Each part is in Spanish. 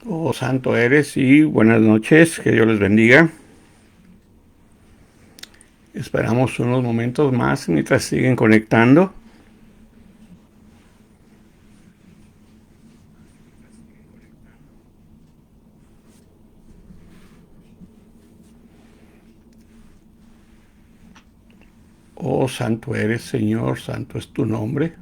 Oh, santo eres y buenas noches, que Dios les bendiga. Esperamos unos momentos más mientras siguen conectando. Oh, santo eres, Señor, santo es tu nombre.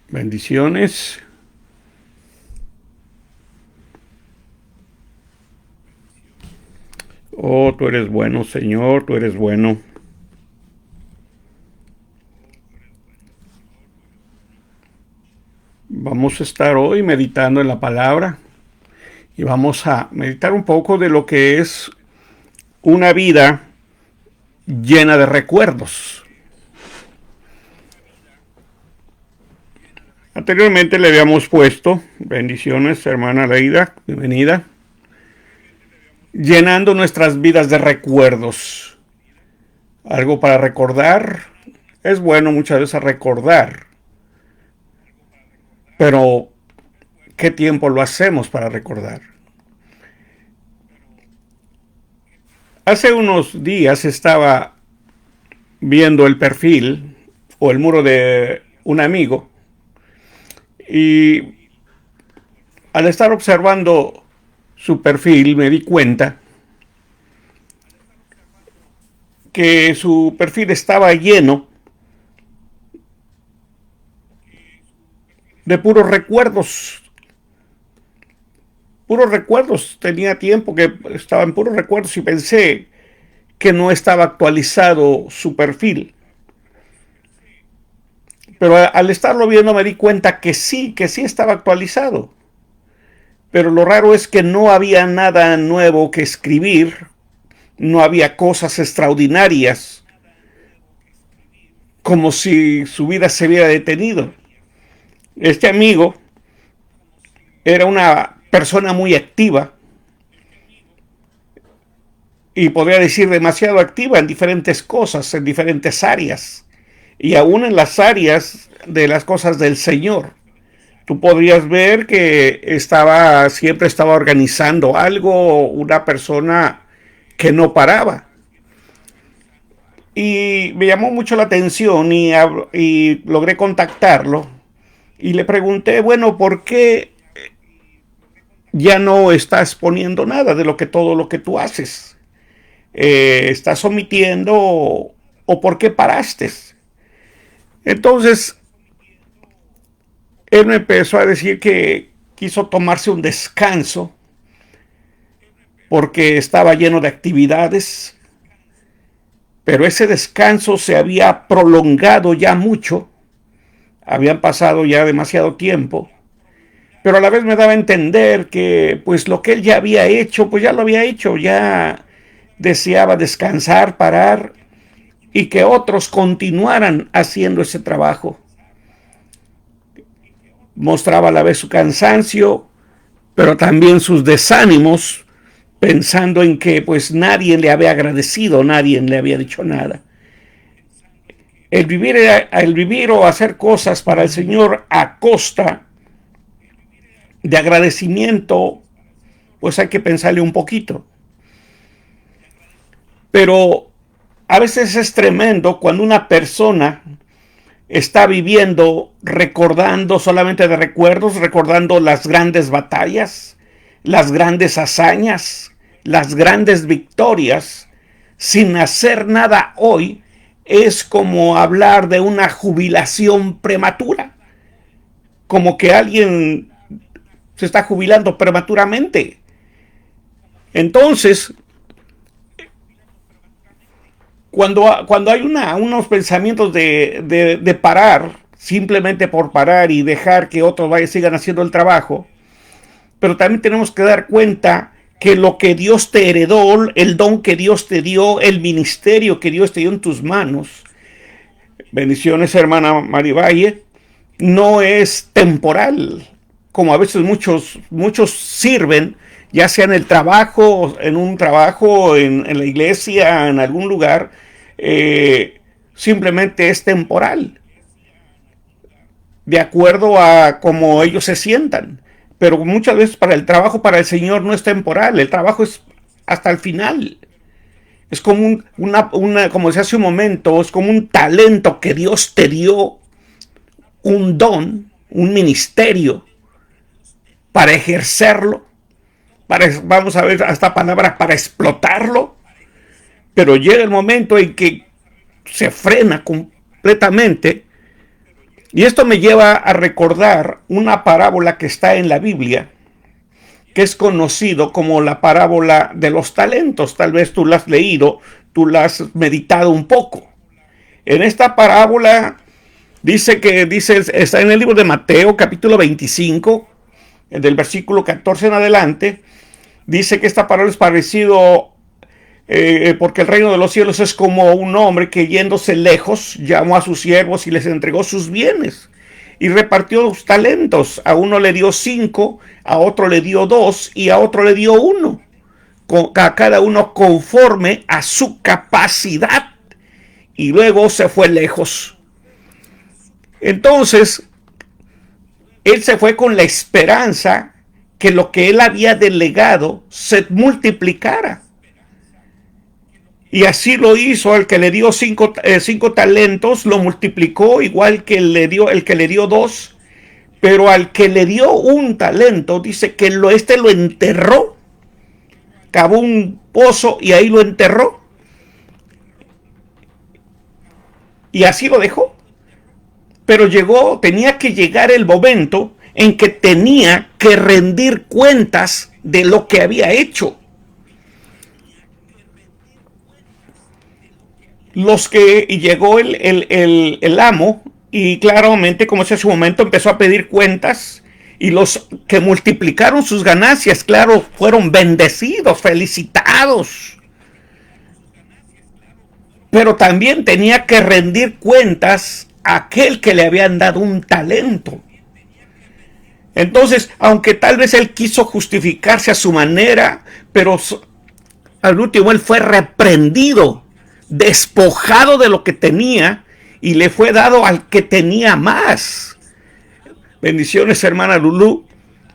Bendiciones. Oh, tú eres bueno, Señor, tú eres bueno. Vamos a estar hoy meditando en la palabra y vamos a meditar un poco de lo que es una vida llena de recuerdos. Anteriormente le habíamos puesto, bendiciones, hermana Leida, bienvenida, llenando nuestras vidas de recuerdos. Algo para recordar. Es bueno muchas veces recordar, pero ¿qué tiempo lo hacemos para recordar? Hace unos días estaba viendo el perfil o el muro de un amigo y al estar observando su perfil me di cuenta que su perfil estaba lleno de puros recuerdos. Tenía tiempo que estaba en puros recuerdos y pensé que no estaba actualizado su perfil. Pero al estarlo viendo me di cuenta que sí estaba actualizado. Pero lo raro es que no había nada nuevo que escribir, no había cosas extraordinarias, como si su vida se hubiera detenido. Este amigo era una persona muy activa y podría decir demasiado activa en diferentes cosas, en diferentes áreas y aún en las áreas de las cosas del Señor. Tú podrías ver que siempre estaba organizando algo, una persona que no paraba. Y me llamó mucho la atención y logré contactarlo y le pregunté, bueno, ¿por qué ya no estás poniendo nada de todo lo que tú haces? ¿Estás omitiendo o por qué paraste? Entonces, él me empezó a decir que quiso tomarse un descanso porque estaba lleno de actividades, pero ese descanso se había prolongado ya mucho, habían pasado ya demasiado tiempo, pero a la vez me daba a entender que pues lo que él ya había hecho, pues ya lo había hecho, ya deseaba descansar, parar y que otros continuaran haciendo ese trabajo. Mostraba a la vez su cansancio, pero también sus desánimos, pensando en que pues nadie le había agradecido, nadie le había dicho nada. El vivir o hacer cosas para el Señor a costa de agradecimiento, pues hay que pensarle un poquito. Pero a veces es tremendo cuando una persona está viviendo recordando solamente de recuerdos, recordando las grandes batallas, las grandes hazañas, las grandes victorias, sin hacer nada hoy. Es como hablar de una jubilación prematura, como que alguien se está jubilando prematuramente. Entonces, cuando hay unos pensamientos de parar, simplemente por parar y dejar que otros sigan haciendo el trabajo, pero también tenemos que dar cuenta que lo que Dios te heredó, el don que Dios te dio, el ministerio que Dios te dio en tus manos, bendiciones hermana Marivalle, no es temporal, como a veces muchos sirven, ya sea en el trabajo, en un trabajo, en la iglesia, en algún lugar, eh, simplemente es temporal, de acuerdo a cómo ellos se sientan. Pero muchas veces para el trabajo para el Señor no es temporal, el trabajo es hasta el final. Es como como se hace un momento, es como un talento que Dios te dio, un don, un ministerio para ejercerlo, vamos a ver esta palabra, para explotarlo, pero llega el momento en que se frena completamente. Y esto me lleva a recordar una parábola que está en la Biblia, que es conocido como la parábola de los talentos. Tal vez tú la has leído, tú la has meditado un poco. En esta parábola está en el libro de Mateo, capítulo 25, del versículo 14 en adelante. Dice que esta parábola es parecido porque el reino de los cielos es como un hombre que yéndose lejos llamó a sus siervos y les entregó sus bienes y repartió los talentos. A uno le dio 5, a otro le dio 2 y a otro le dio 1, a cada uno conforme a su capacidad, y luego se fue lejos. Entonces él se fue con la esperanza que lo que él había delegado se multiplicara. Y así lo hizo. Al que le dio 5 talentos, lo multiplicó igual que el que le dio 2. Pero al que le dio 1 talento, dice que lo enterró. Cavó un pozo y ahí lo enterró. Y así lo dejó. Pero tenía que llegar el momento en que tenía que rendir cuentas de lo que había hecho. Y llegó el amo, y claramente, como decía hace un momento, empezó a pedir cuentas, y los que multiplicaron sus ganancias, claro, fueron bendecidos, felicitados. Pero también tenía que rendir cuentas a aquel que le habían dado 1 talento. Entonces, aunque tal vez él quiso justificarse a su manera, pero al último él fue reprendido, despojado de lo que tenía, y le fue dado al que tenía más. Bendiciones, hermana Lulú.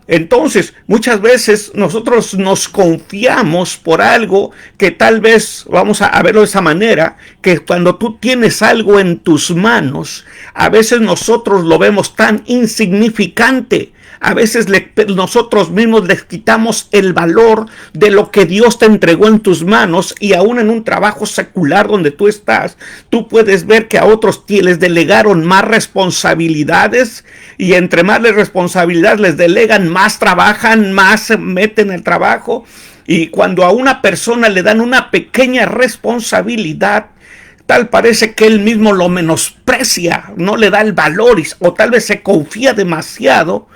Entonces, muchas veces nosotros nos confiamos por algo que tal vez, vamos a verlo de esa manera, que cuando tú tienes algo en tus manos, a veces nosotros lo vemos tan insignificante. A veces nosotros mismos les quitamos el valor de lo que Dios te entregó en tus manos, y aún en un trabajo secular donde tú estás, tú puedes ver que a otros les delegaron más responsabilidades, y entre más responsabilidades les delegan, más trabajan, más se meten en el trabajo. Y cuando a una persona le dan una pequeña responsabilidad, tal parece que él mismo lo menosprecia, no le da el valor, o tal vez se confía demasiado.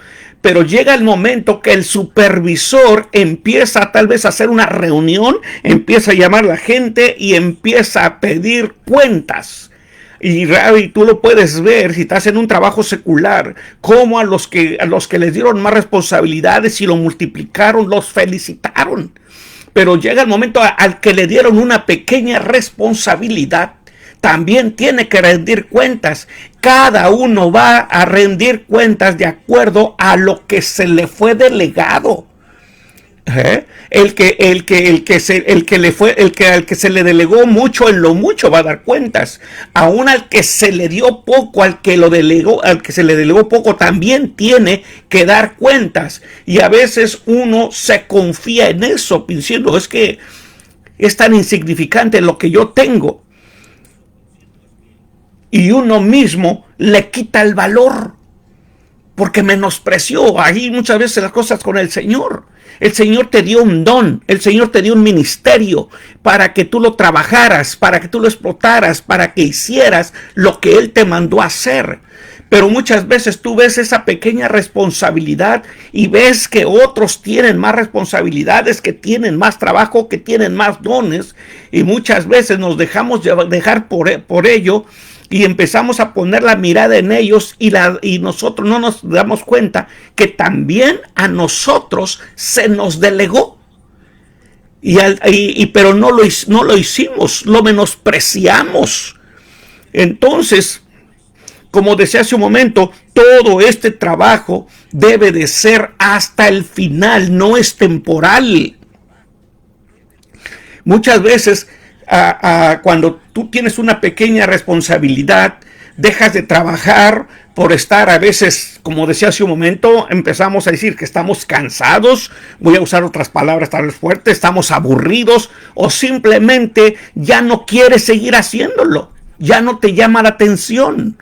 Pero llega el momento que el supervisor empieza tal vez a hacer una reunión, empieza a llamar a la gente y empieza a pedir cuentas. Y tú lo puedes ver si estás en un trabajo secular, como a los que les dieron más responsabilidades y lo multiplicaron, los felicitaron. Pero llega el momento al que le dieron una pequeña responsabilidad, también tiene que rendir cuentas. Cada uno va a rendir cuentas de acuerdo a lo que se le fue delegado. Al que se le delegó mucho, en lo mucho va a dar cuentas. Aún al que se le dio poco, al que se le delegó poco, también tiene que dar cuentas. Y a veces uno se confía en eso, diciendo, es que es tan insignificante lo que yo tengo. Y uno mismo le quita el valor, porque menospreció. Ahí muchas veces las cosas con el Señor. El Señor te dio un don, el Señor te dio un ministerio para que tú lo trabajaras, para que tú lo explotaras, para que hicieras lo que Él te mandó a hacer. Pero muchas veces tú ves esa pequeña responsabilidad y ves que otros tienen más responsabilidades, que tienen más trabajo, que tienen más dones, y muchas veces nos dejamos dejar por ello, y empezamos a poner la mirada en ellos, y nosotros no nos damos cuenta que también a nosotros se nos delegó. Pero no lo hicimos, lo menospreciamos. Entonces, como decía hace un momento, todo este trabajo debe de ser hasta el final, no es temporal. Muchas veces, cuando tú tienes una pequeña responsabilidad, dejas de trabajar por estar a veces, como decía hace un momento, empezamos a decir que estamos cansados, voy a usar otras palabras tal vez fuertes, estamos aburridos o simplemente ya no quieres seguir haciéndolo, ya no te llama la atención,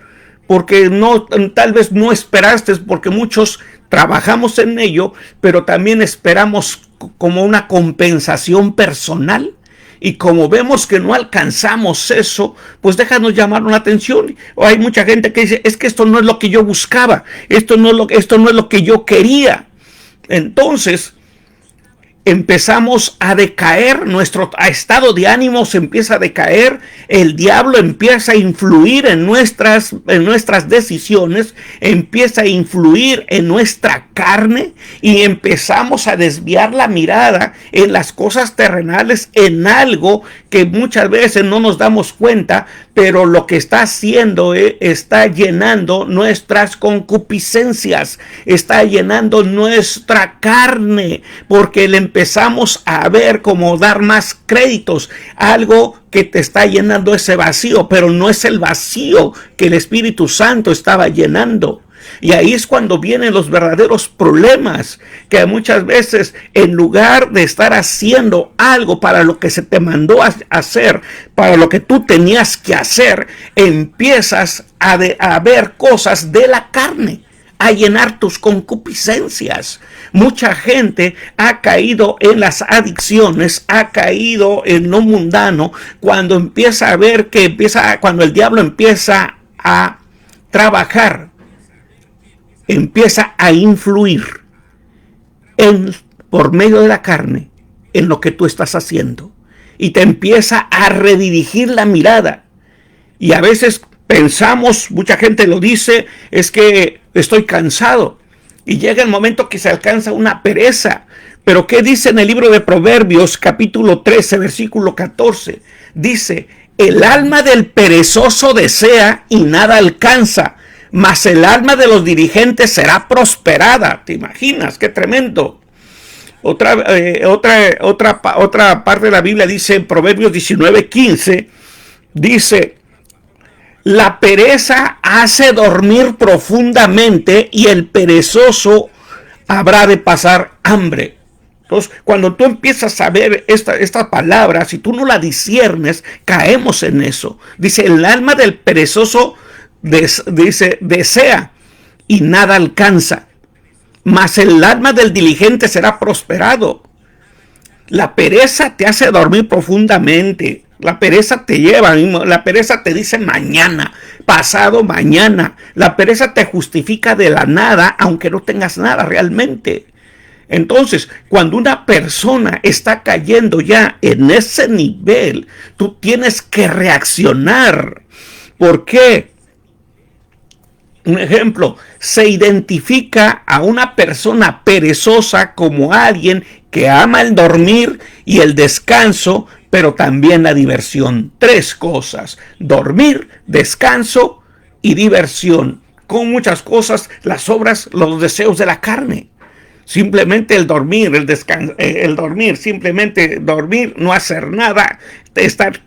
porque no, tal vez no esperaste, porque muchos trabajamos en ello, pero también esperamos como una compensación personal. Y como vemos que no alcanzamos eso, pues déjanos llamar la atención. O hay mucha gente que dice, es que esto no es lo que yo buscaba, esto no es lo que yo quería. Entonces empezamos a decaer, nuestro estado de ánimo se empieza a decaer, el diablo empieza a influir en nuestras decisiones, empieza a influir en nuestra carne y empezamos a desviar la mirada en las cosas terrenales, en algo que muchas veces no nos damos cuenta, pero lo que está haciendo está llenando nuestras concupiscencias, está llenando nuestra carne, porque le empezamos a ver como dar más créditos, algo que te está llenando ese vacío, pero no es el vacío que el Espíritu Santo estaba llenando. Y ahí es cuando vienen los verdaderos problemas, que muchas veces en lugar de estar haciendo algo para lo que se te mandó a hacer, para lo que tú tenías que hacer, empiezas a ver cosas de la carne, a llenar tus concupiscencias. Mucha gente ha caído en las adicciones, ha caído en lo mundano, cuando empieza a ver cuando el diablo empieza a trabajar, empieza a influir por medio de la carne en lo que tú estás haciendo y te empieza a redirigir la mirada. Y a veces pensamos, mucha gente lo dice, es que estoy cansado, y llega el momento que se alcanza una pereza. Pero ¿qué dice en el libro de Proverbios capítulo 13 versículo 14? Dice, el alma del perezoso desea y nada alcanza, mas el alma de los diligentes será prosperada. ¿Te imaginas? ¡Qué tremendo! Otra parte de la Biblia dice en Proverbios 19:15, dice, la pereza hace dormir profundamente y el perezoso habrá de pasar hambre. Entonces, cuando tú empiezas a ver esta palabra, si tú no la disiernes, caemos en eso. Dice, el alma del perezoso desea y nada alcanza, mas el alma del diligente será prosperado. La pereza te hace dormir profundamente. La pereza te lleva, la pereza te dice mañana, pasado mañana. La pereza te justifica de la nada, aunque no tengas nada realmente. Entonces, cuando una persona está cayendo ya en ese nivel, tú tienes que reaccionar. ¿Por qué? Un ejemplo, se identifica a una persona perezosa como alguien que ama el dormir y el descanso, pero también la diversión. Tres cosas: dormir, descanso y diversión. Con muchas cosas, las obras, los deseos de la carne. Simplemente el dormir, simplemente dormir, no hacer nada,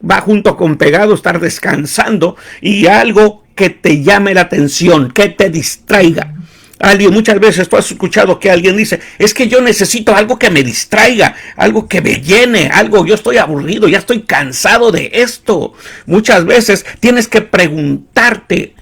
va junto con pegado, estar descansando, y algo que te llame la atención, que te distraiga. Muchas veces tú has escuchado que alguien dice, es que yo necesito algo que me distraiga, algo que me llene, yo estoy aburrido, ya estoy cansado de esto. Muchas veces tienes que preguntarte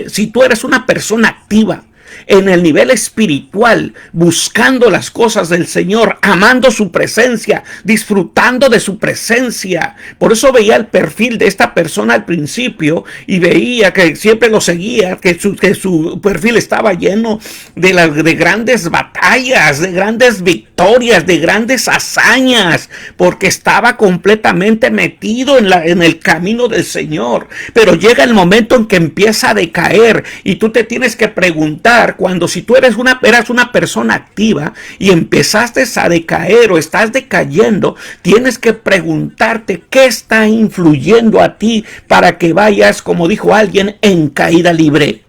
si tú eres una persona activa, en el nivel espiritual, buscando las cosas del Señor, amando su presencia, disfrutando de su presencia. Por eso veía el perfil de esta persona al principio y veía que siempre lo seguía, que su perfil estaba lleno de grandes batallas, de grandes victorias, de grandes hazañas, porque estaba completamente metido en el camino del Señor. Pero llega el momento en que empieza a decaer y tú te tienes que preguntar, pensar cuando si tú eras una persona activa y empezaste a decaer o estás decayendo, tienes que preguntarte qué está influyendo a ti para que vayas, como dijo alguien, en caída libre.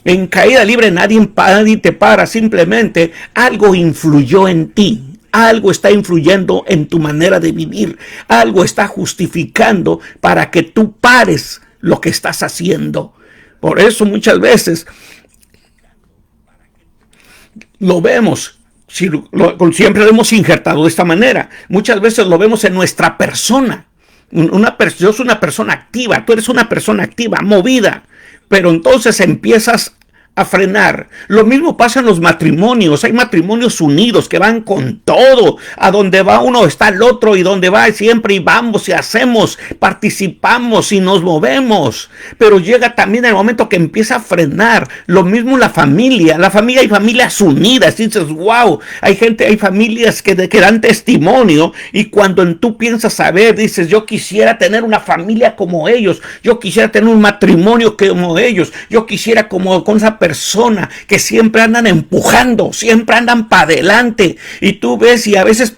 En caída libre nadie te para, simplemente algo influyó en ti. Algo está influyendo en tu manera de vivir. Algo está justificando para que tú pares lo que estás haciendo. Por eso muchas veces lo vemos, siempre lo hemos injertado de esta manera. Muchas veces lo vemos en nuestra persona. Yo soy una persona activa, tú eres una persona activa, movida. Pero entonces empiezas a frenar. Lo mismo pasa en los matrimonios. Hay matrimonios unidos que van con todo. A donde va uno está el otro, y donde va siempre y vamos y hacemos, participamos y nos movemos. Pero llega también el momento que empieza a frenar. Lo mismo la familia. Hay familias unidas. Y dices, wow, hay familias que dan testimonio, y cuando tú piensas a ver, dices, yo quisiera tener una familia como ellos. Yo quisiera tener un matrimonio como ellos. Yo quisiera con esa persona que siempre andan empujando, siempre andan para adelante, y tú ves y a veces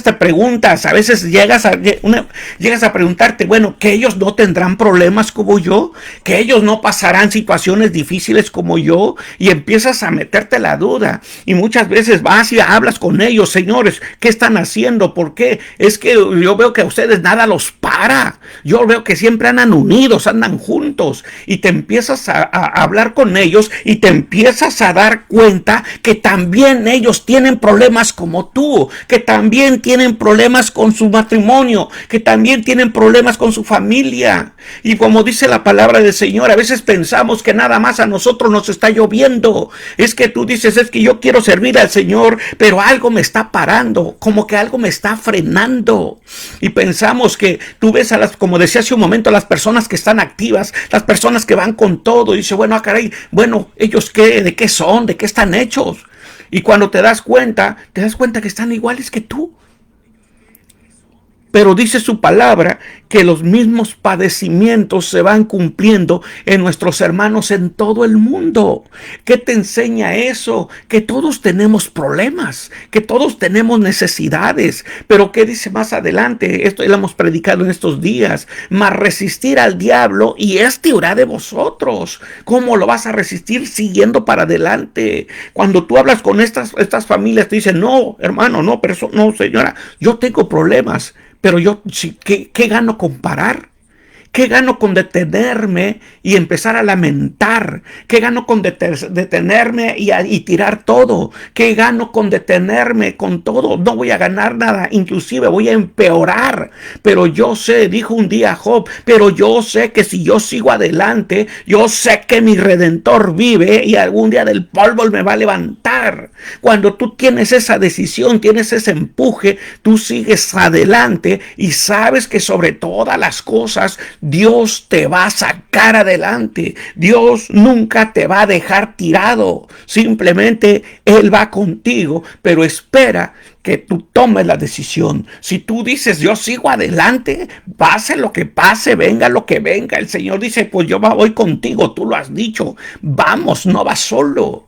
te preguntas, a veces llegas a preguntarte, bueno, que ellos no tendrán problemas como yo, que ellos no pasarán situaciones difíciles como yo, y empiezas a meterte la duda, y muchas veces vas y hablas con ellos, señores, ¿qué están haciendo? ¿Por qué? Es que yo veo que a ustedes nada los para, yo veo que siempre andan unidos, andan juntos, y te empiezas a hablar con ellos y te empiezas a dar cuenta que también ellos tienen problemas como tú, que también tienen problemas con su matrimonio, que también tienen problemas con su familia. Y como dice la palabra del Señor, a veces pensamos que nada más a nosotros nos está lloviendo. Es que tú dices, es que yo quiero servir al Señor, pero algo me está parando, como que algo me está frenando. Y pensamos que tú ves como decía hace un momento, a las personas que están activas, las personas que van con todo, y dice, bueno, caray, bueno, ellos qué, de qué son, de qué están hechos. Y cuando te das cuenta que están iguales que tú. Pero dice su palabra que los mismos padecimientos se van cumpliendo en nuestros hermanos en todo el mundo. ¿Qué te enseña eso? Que todos tenemos problemas, que todos tenemos necesidades. Pero ¿qué dice más adelante? Esto ya lo hemos predicado en estos días. Mas resistir al diablo y éste huirá de vosotros. ¿Cómo lo vas a resistir? Siguiendo para adelante. Cuando tú hablas con estas familias, te dicen, no, hermano, no, no, señora, yo tengo problemas. Pero yo, ¿qué gano con parar? ¿Qué gano con detenerme y empezar a lamentar? ¿Qué gano con detenerme y tirar todo? ¿Qué gano con detenerme con todo? No voy a ganar nada, inclusive voy a empeorar. Pero yo sé, dijo un día Job, pero yo sé que si yo sigo adelante, yo sé que mi Redentor vive y algún día del polvo me va a levantar. Cuando tú tienes esa decisión, tienes ese empuje, tú sigues adelante y sabes que sobre todas las cosas Dios te va a sacar adelante. Dios nunca te va a dejar tirado. Simplemente Él va contigo, pero espera que tú tomes la decisión. Si tú dices, yo sigo adelante, pase lo que pase, venga lo que venga, el Señor dice, pues yo voy contigo, tú lo has dicho. Vamos, no vas solo.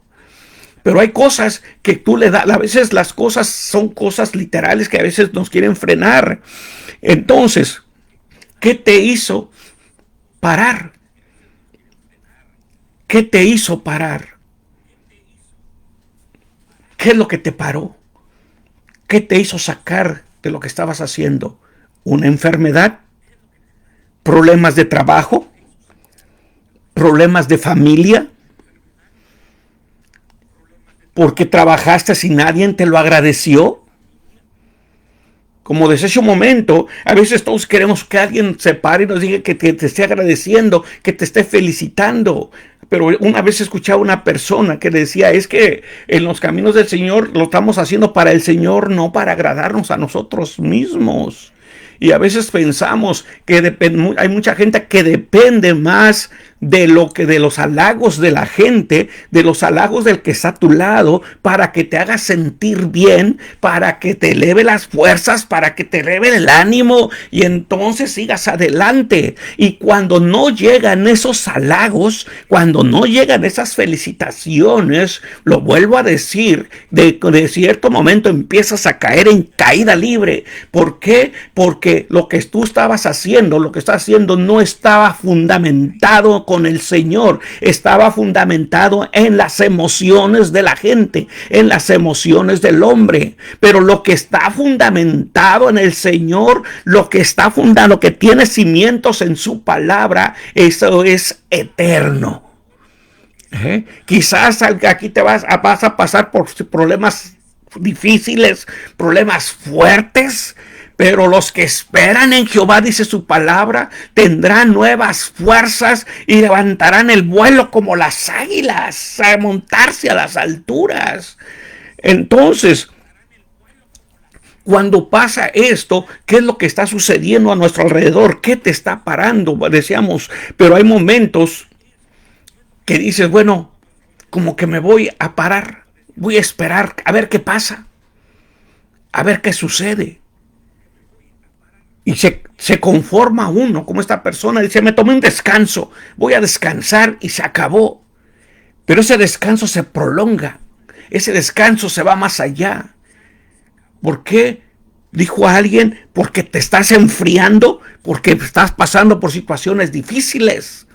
Pero hay cosas que tú le das, a veces las cosas son cosas literales que a veces nos quieren frenar. Entonces, ¿qué te hizo parar? ¿Qué te hizo parar? ¿Qué es lo que te paró? ¿Qué te hizo sacar de lo que estabas haciendo? ¿Una enfermedad? ¿Problemas de trabajo? ¿Problemas de familia? ¿Porque trabajaste y nadie te lo agradeció? Como decía hace un momento, a veces todos queremos que alguien se pare y nos diga que te esté agradeciendo, que te esté felicitando. Pero una vez escuchaba una persona que decía, es que en los caminos del Señor lo estamos haciendo para el Señor, no para agradarnos a nosotros mismos. Y a veces pensamos que hay mucha gente que depende más de los halagos de la gente, de los halagos del que está a tu lado, para que te haga sentir bien, para que te eleve las fuerzas, para que te eleve el ánimo y entonces sigas adelante. Y cuando no llegan esos halagos, cuando no llegan esas felicitaciones, lo vuelvo a decir, de cierto momento empiezas a caer en caída libre. ¿Por qué? Porque lo que tú estabas haciendo, lo que estás haciendo no estaba fundamentado con el Señor, estaba fundamentado en las emociones de la gente, en las emociones del hombre. Pero lo que está fundamentado en el Señor, lo que está fundado, lo que tiene cimientos en su palabra, eso es eterno. Quizás aquí te vas a pasar por problemas difíciles, problemas fuertes, pero los que esperan en Jehová, dice su palabra, tendrán nuevas fuerzas y levantarán el vuelo como las águilas, a montarse a las alturas. Entonces, cuando pasa esto, ¿qué es lo que está sucediendo a nuestro alrededor? ¿Qué te está parando? Decíamos, pero hay momentos que dices, bueno, como que me voy a parar, voy a esperar a ver qué pasa, a ver qué sucede. Y se conforma uno, como esta persona dice, me tomé un descanso, voy a descansar y se acabó. Pero ese descanso se prolonga, ese descanso se va más allá. ¿Por qué? Dijo alguien, porque te estás enfriando, porque estás pasando por situaciones difíciles.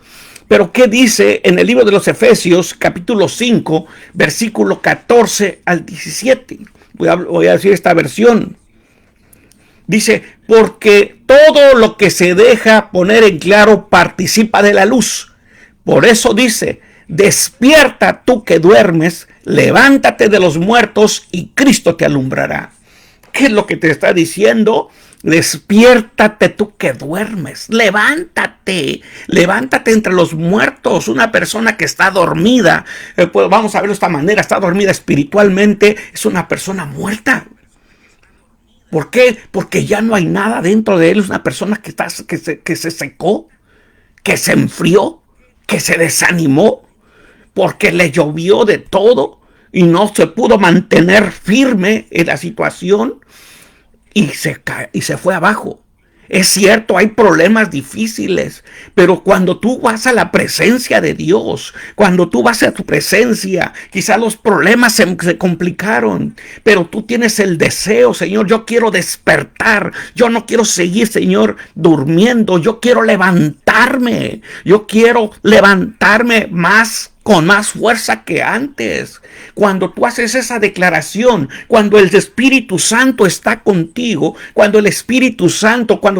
Pero ¿qué dice en el libro de los Efesios, capítulo 5, versículo 14 al 17? Voy a decir esta versión. Dice, porque todo lo que se deja poner en claro participa de la luz. Por eso dice, despierta tú que duermes, levántate de los muertos y Cristo te alumbrará. ¿Qué es lo que te está diciendo? Despiértate tú que duermes, levántate entre los muertos. Una persona que está dormida, pues vamos a verlo de esta manera, está dormida espiritualmente, es una persona muerta. ¿Por qué? Porque ya no hay nada dentro de él, es una persona que se secó, que se enfrió, que se desanimó, porque le llovió de todo y no se pudo mantener firme en la situación. Y se fue abajo. Es cierto, hay problemas difíciles, pero cuando tú vas a la presencia de Dios, cuando tú vas a tu presencia, quizás los problemas se complicaron, pero tú tienes el deseo, Señor, yo quiero despertar, yo no quiero seguir, Señor, durmiendo, yo quiero levantarme con más fuerza que antes. Cuando tú haces esa declaración, cuando el Espíritu Santo está contigo, cuando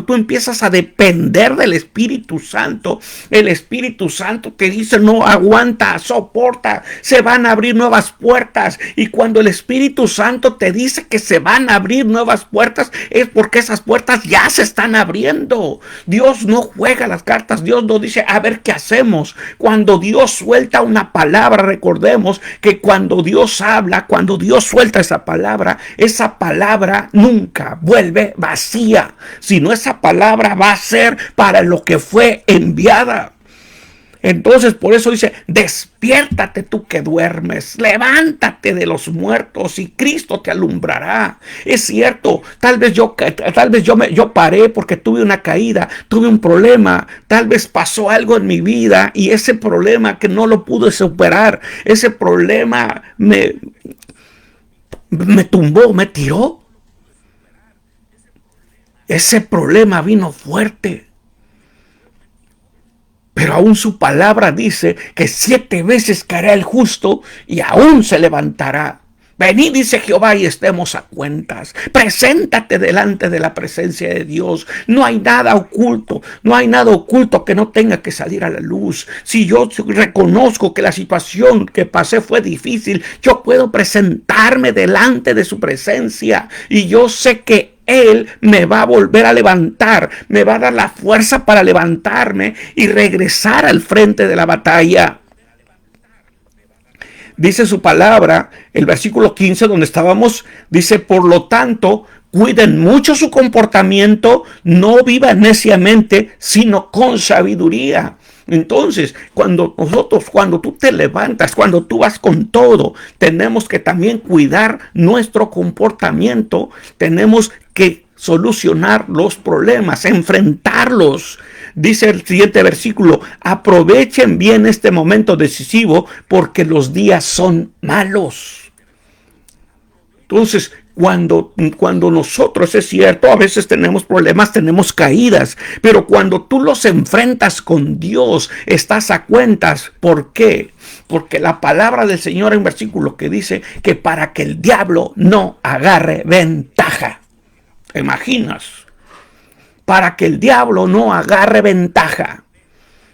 tú empiezas a depender del Espíritu Santo, el Espíritu Santo te dice, no, aguanta, soporta, se van a abrir nuevas puertas. Y cuando el Espíritu Santo te dice que se van a abrir nuevas puertas, es porque esas puertas ya se están abriendo. Dios no juega las cartas, Dios no dice, a ver qué hacemos. Cuando Dios suelta una palabra, recordemos que cuando Dios habla, cuando Dios suelta esa palabra nunca vuelve vacía, sino esa palabra va a ser para lo que fue enviada. Entonces, por eso dice, despiértate tú que duermes, levántate de los muertos y Cristo te alumbrará. Es cierto, tal vez yo paré porque tuve una caída, tuve un problema, tal vez pasó algo en mi vida y ese problema que no lo pude superar, ese problema me tumbó, me tiró. Ese problema vino fuerte. Pero aún su palabra dice que 7 veces caerá el justo y aún se levantará. Venid, dice Jehová, y estemos a cuentas. Preséntate delante de la presencia de Dios. No hay nada oculto, que no tenga que salir a la luz. Si yo reconozco que la situación que pasé fue difícil, yo puedo presentarme delante de su presencia y yo sé que Él me va a volver a levantar, me va a dar la fuerza para levantarme y regresar al frente de la batalla. Dice su palabra, el versículo 15 donde estábamos, dice, por lo tanto, cuiden mucho su comportamiento, no vivan neciamente, sino con sabiduría. Entonces, cuando tú te levantas, cuando tú vas con todo, tenemos que también cuidar nuestro comportamiento, tenemos que solucionar los problemas, enfrentarlos. Dice el siguiente versículo: aprovechen bien este momento decisivo porque los días son malos. Entonces, cuando nosotros, es cierto, a veces tenemos problemas, tenemos caídas, pero cuando tú los enfrentas con Dios, estás a cuentas. ¿Por qué? Porque la palabra del Señor en versículo que dice que para que el diablo no agarre ventaja. ¿Te imaginas? Para que el diablo no agarre ventaja.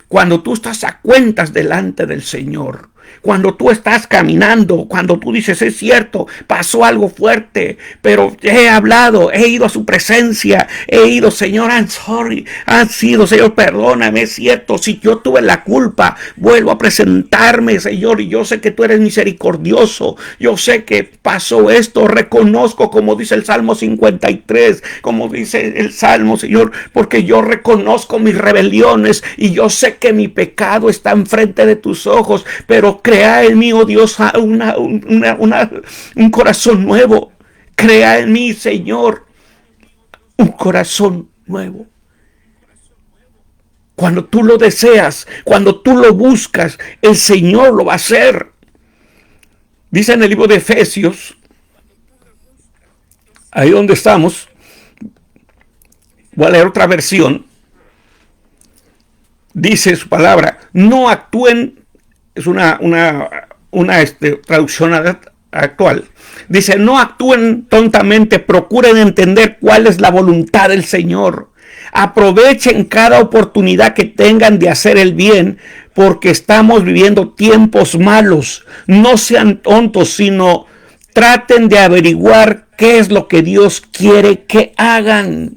Cuando tú estás a cuentas delante del Señor, cuando tú estás caminando, cuando tú dices, es cierto, pasó algo fuerte, pero he hablado, he ido a su presencia, he ido, Señor, I'm sorry, Señor, perdóname, es cierto, si yo tuve la culpa, vuelvo a presentarme, Señor, y yo sé que tú eres misericordioso, yo sé que pasó esto, reconozco, como dice el Salmo 53, como dice el Salmo, Señor, porque yo reconozco mis rebeliones y yo sé que mi pecado está enfrente de tus ojos, pero crea en mí, oh Dios, un corazón nuevo. Crea en mí, Señor, un corazón nuevo. Cuando tú lo deseas, cuando tú lo buscas, el Señor lo va a hacer. Dice en el libro de Efesios, ahí donde estamos, voy a leer otra versión. Dice su palabra: no actúen. Es una traducción actual. Dice: no actúen tontamente, procuren entender cuál es la voluntad del Señor. Aprovechen cada oportunidad que tengan de hacer el bien, porque estamos viviendo tiempos malos. No sean tontos, sino traten de averiguar qué es lo que Dios quiere que hagan.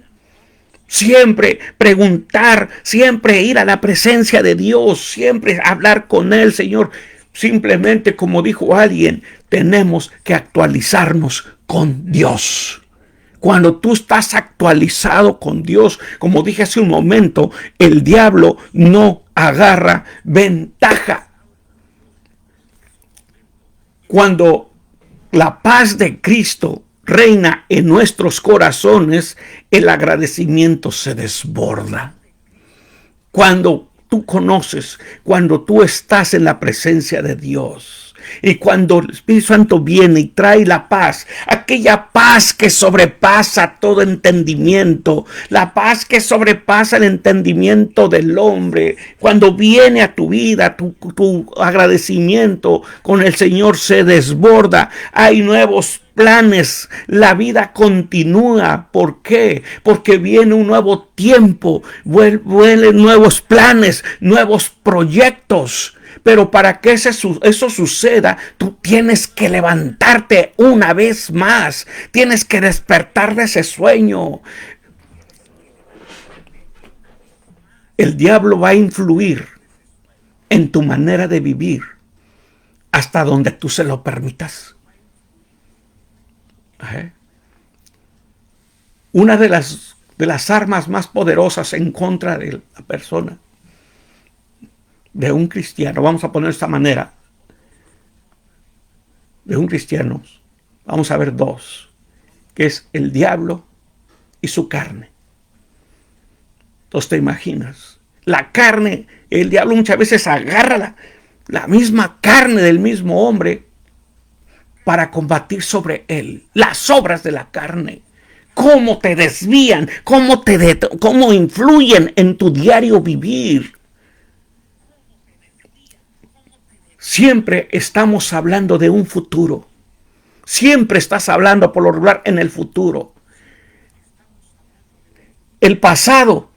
Siempre preguntar, siempre ir a la presencia de Dios, siempre hablar con Él, Señor. Simplemente, como dijo alguien, tenemos que actualizarnos con Dios. Cuando tú estás actualizado con Dios, como dije hace un momento, el diablo no agarra ventaja. Cuando la paz de Cristo reina en nuestros corazones, el agradecimiento se desborda. Cuando tú conoces, cuando tú estás en la presencia de Dios, y cuando el Espíritu Santo viene y trae la paz, aquella paz que sobrepasa todo entendimiento, la paz que sobrepasa el entendimiento del hombre, cuando viene a tu vida, tu agradecimiento con el Señor se desborda. Hay nuevos planes, la vida continúa. ¿Por qué? Porque viene un nuevo tiempo, vuelven nuevos planes, nuevos proyectos. Pero para que eso suceda, tú tienes que levantarte una vez más. Tienes que despertar de ese sueño. El diablo va a influir en tu manera de vivir hasta donde tú se lo permitas. Una de las armas más poderosas en contra de la persona, de un cristiano, vamos a poner de esta manera, de un cristiano, vamos a ver dos, que es el diablo y su carne. Entonces te imaginas, la carne, el diablo muchas veces agarra la misma carne del mismo hombre para combatir sobre él, las obras de la carne. Cómo te desvían, cómo influyen en tu diario vivir. Siempre estamos hablando de un futuro. Siempre estás hablando por lo regular en el futuro. El pasado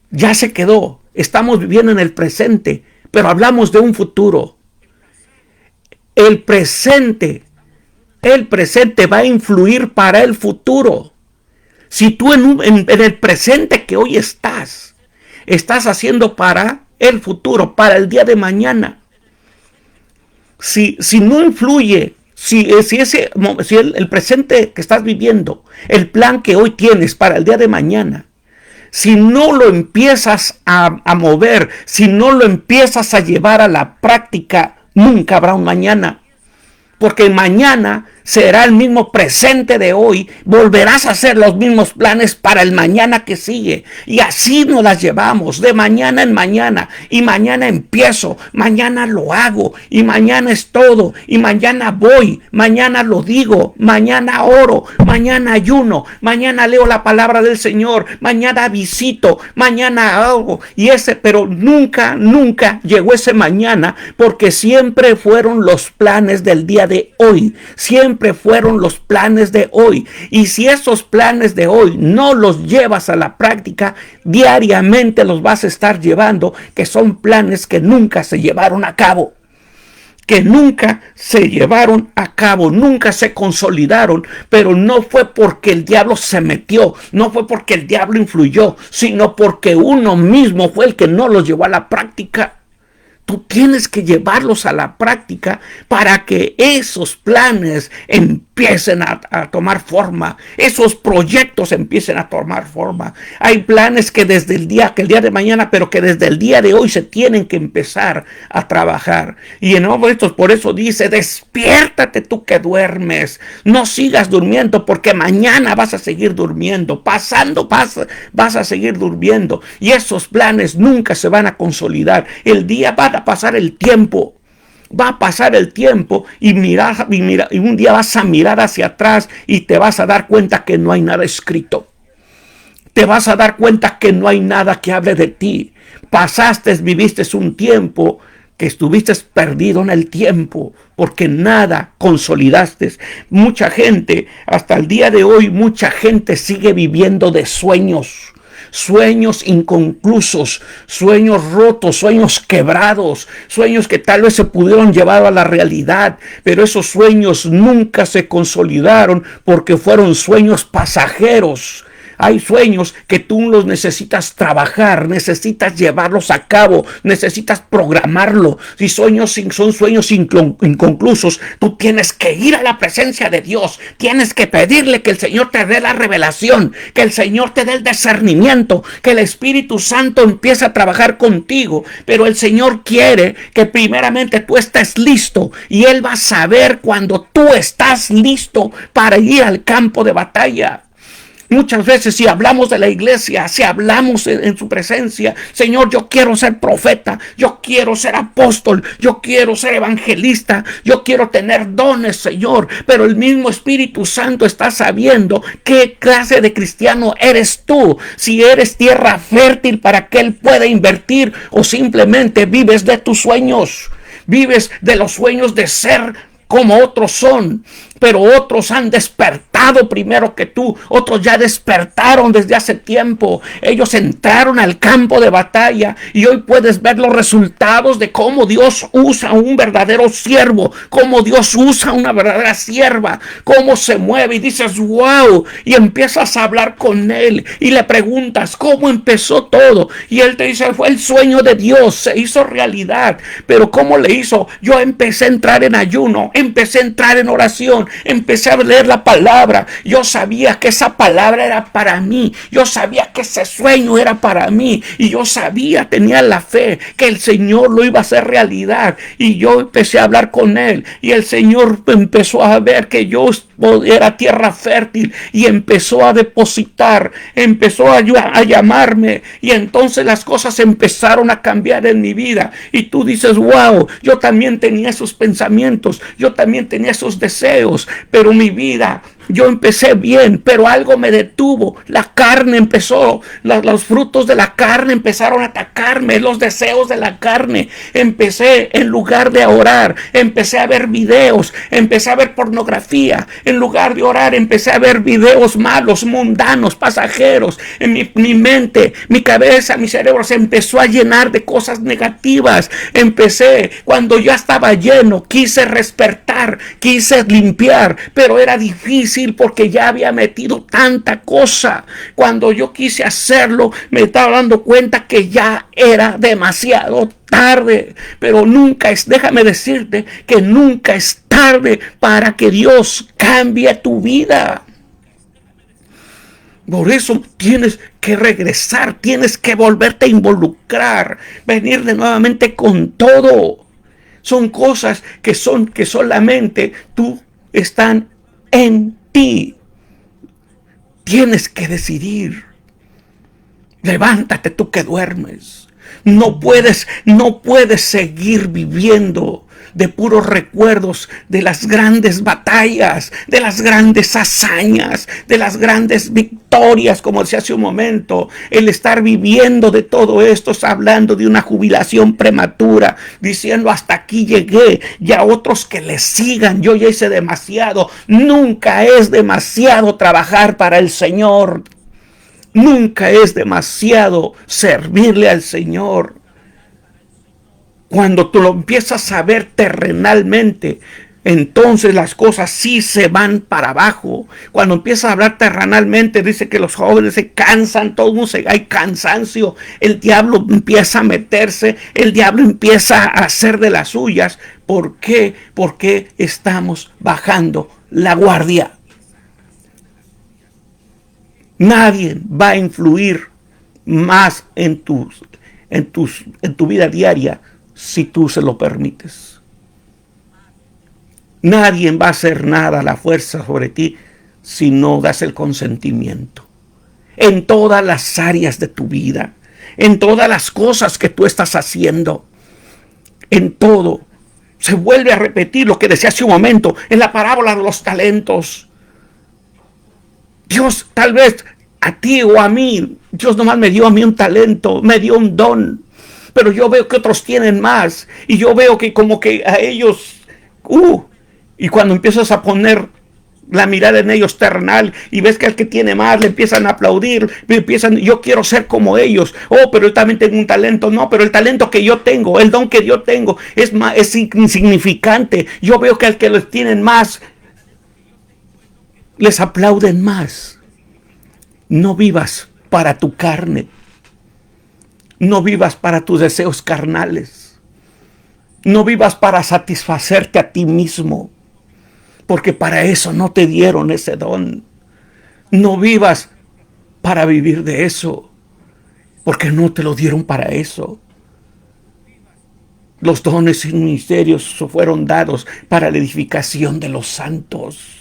ya se quedó. Estamos viviendo en el presente, pero hablamos de un futuro. El presente va a influir para el futuro. Si tú en el presente que hoy estás haciendo para el futuro, para el día de mañana, si no influye, si el presente que estás viviendo, el plan que hoy tienes para el día de mañana, si no lo empiezas a mover, si no lo empiezas a llevar a la práctica, nunca habrá un mañana. Porque mañana será el mismo presente de hoy, volverás a hacer los mismos planes para el mañana que sigue. Y así nos las llevamos de mañana en mañana. Y mañana empiezo, mañana lo hago, y mañana es todo, y mañana voy, mañana lo digo, mañana oro, mañana ayuno, mañana leo la palabra del Señor, mañana visito, mañana hago. Pero nunca llegó ese mañana, porque siempre fueron los planes del día de hoy. Siempre fueron los planes de hoy. Y si esos planes de hoy no los llevas a la práctica, diariamente los vas a estar llevando, que son planes que nunca se llevaron a cabo. Que nunca se llevaron a cabo, nunca se consolidaron, pero no fue porque el diablo se metió, no fue porque el diablo influyó, sino porque uno mismo fue el que no los llevó a la práctica. Tú tienes que llevarlos a la práctica para que esos planes empiecen a tomar forma, esos proyectos empiecen a tomar forma. Hay planes que desde el día de mañana, pero que desde el día de hoy se tienen que empezar a trabajar. Y en estos, por eso dice, despiértate tú que duermes, no sigas durmiendo, porque mañana vas a seguir durmiendo, vas a seguir durmiendo, y esos planes nunca se van a consolidar. El día va a pasar el tiempo. Va a pasar el tiempo y un día vas a mirar hacia atrás y te vas a dar cuenta que no hay nada escrito. Te vas a dar cuenta que no hay nada que hable de ti. Viviste un tiempo que estuviste perdido en el tiempo, porque nada consolidaste. Mucha gente, hasta el día de hoy, mucha gente sigue viviendo de sueños. Sueños inconclusos, sueños rotos, sueños quebrados, sueños que tal vez se pudieron llevar a la realidad, pero esos sueños nunca se consolidaron porque fueron sueños pasajeros. Hay sueños que tú los necesitas trabajar, necesitas llevarlos a cabo, necesitas programarlo. Si son sueños inconclusos, tú tienes que ir a la presencia de Dios, tienes que pedirle que el Señor te dé la revelación, que el Señor te dé el discernimiento, que el Espíritu Santo empiece a trabajar contigo. Pero el Señor quiere que primeramente tú estés listo, y Él va a saber cuando tú estás listo para ir al campo de batalla. Muchas veces, si hablamos de la iglesia, si hablamos en su presencia, Señor, yo quiero ser profeta, yo quiero ser apóstol, yo quiero ser evangelista, yo quiero tener dones, Señor, pero el mismo Espíritu Santo está sabiendo qué clase de cristiano eres tú, si eres tierra fértil para que Él pueda invertir, o simplemente vives de tus sueños, vives de los sueños de ser como otros son. Pero otros han despertado primero que tú. Otros ya despertaron desde hace tiempo. Ellos entraron al campo de batalla y hoy puedes ver los resultados de cómo Dios usa un verdadero siervo, cómo Dios usa una verdadera sierva, cómo se mueve, y dices wow, y empiezas a hablar con él y le preguntas cómo empezó todo, y él te dice fue el sueño de Dios, se hizo realidad. Pero ¿cómo le hizo? Yo empecé a entrar en ayuno, empecé a entrar en oración, empecé a leer la palabra. Yo sabía que esa palabra era para mí, yo sabía que ese sueño era para mí, y yo sabía, tenía la fe que el Señor lo iba a hacer realidad. Y yo empecé a hablar con él, y el Señor empezó a ver que yo era tierra fértil, y empezó a depositar, empezó a llamarme, y entonces las cosas empezaron a cambiar en mi vida. Y tú dices wow, yo también tenía esos pensamientos, yo también tenía esos deseos, pero mi vida, yo empecé bien, pero algo me detuvo. La carne empezó, los frutos de la carne empezaron a atacarme, los deseos de la carne. Empecé, en lugar de orar, empecé a ver videos, empecé a ver pornografía. En lugar de orar, empecé a ver videos malos, mundanos, pasajeros. En mi mente, mi cabeza, mi cerebro se empezó a llenar de cosas negativas. Cuando ya estaba lleno, quise despertar, quise limpiar, pero era difícil porque ya había metido tanta cosa. Cuando yo quise hacerlo, me estaba dando cuenta que ya era demasiado tarde. Pero déjame decirte que nunca es tarde para que Dios cambie tu vida. Por eso tienes que regresar, tienes que volverte a involucrar, venir de nuevamente con todo. Son cosas que solamente tú están en ti. Tienes que decidir. Levántate tú que duermes. No puedes seguir viviendo de puros recuerdos de las grandes batallas, de las grandes hazañas, de las grandes victorias, como decía hace un momento. El estar viviendo de todo esto, hablando de una jubilación prematura, diciendo hasta aquí llegué, y a otros que le sigan, yo ya hice demasiado. Nunca es demasiado trabajar para el Señor. Nunca es demasiado servirle al Señor. Cuando tú lo empiezas a ver terrenalmente, entonces las cosas sí se van para abajo. Cuando empiezas a hablar terrenalmente, dice que los jóvenes se cansan, hay cansancio, el diablo empieza a meterse, el diablo empieza a hacer de las suyas. ¿Por qué? Porque estamos bajando la guardia. Nadie va a influir más en tu vida diaria si tú se lo permites. Nadie va a hacer nada a la fuerza sobre ti si no das el consentimiento. En todas las áreas de tu vida, en todas las cosas que tú estás haciendo, en todo. Se vuelve a repetir lo que decía hace un momento en la parábola de los talentos. Dios, tal vez a ti o a mí, Dios nomás me dio a mí un talento, me dio un don, pero yo veo que otros tienen más, y yo veo que como que a ellos, y cuando empiezas a poner la mirada en ellos terrenal, y ves que al que tiene más le empiezan a aplaudir, yo quiero ser como ellos. Pero yo también tengo un talento. No, pero el talento que yo tengo, el don que yo tengo es insignificante. Yo veo que al que les tienen más les aplauden más. No vivas para tu carne. No vivas para tus deseos carnales. No vivas para satisfacerte a ti mismo, porque para eso no te dieron ese don. No vivas para vivir de eso, porque no te lo dieron para eso. Los dones y ministerios fueron dados para la edificación de los santos.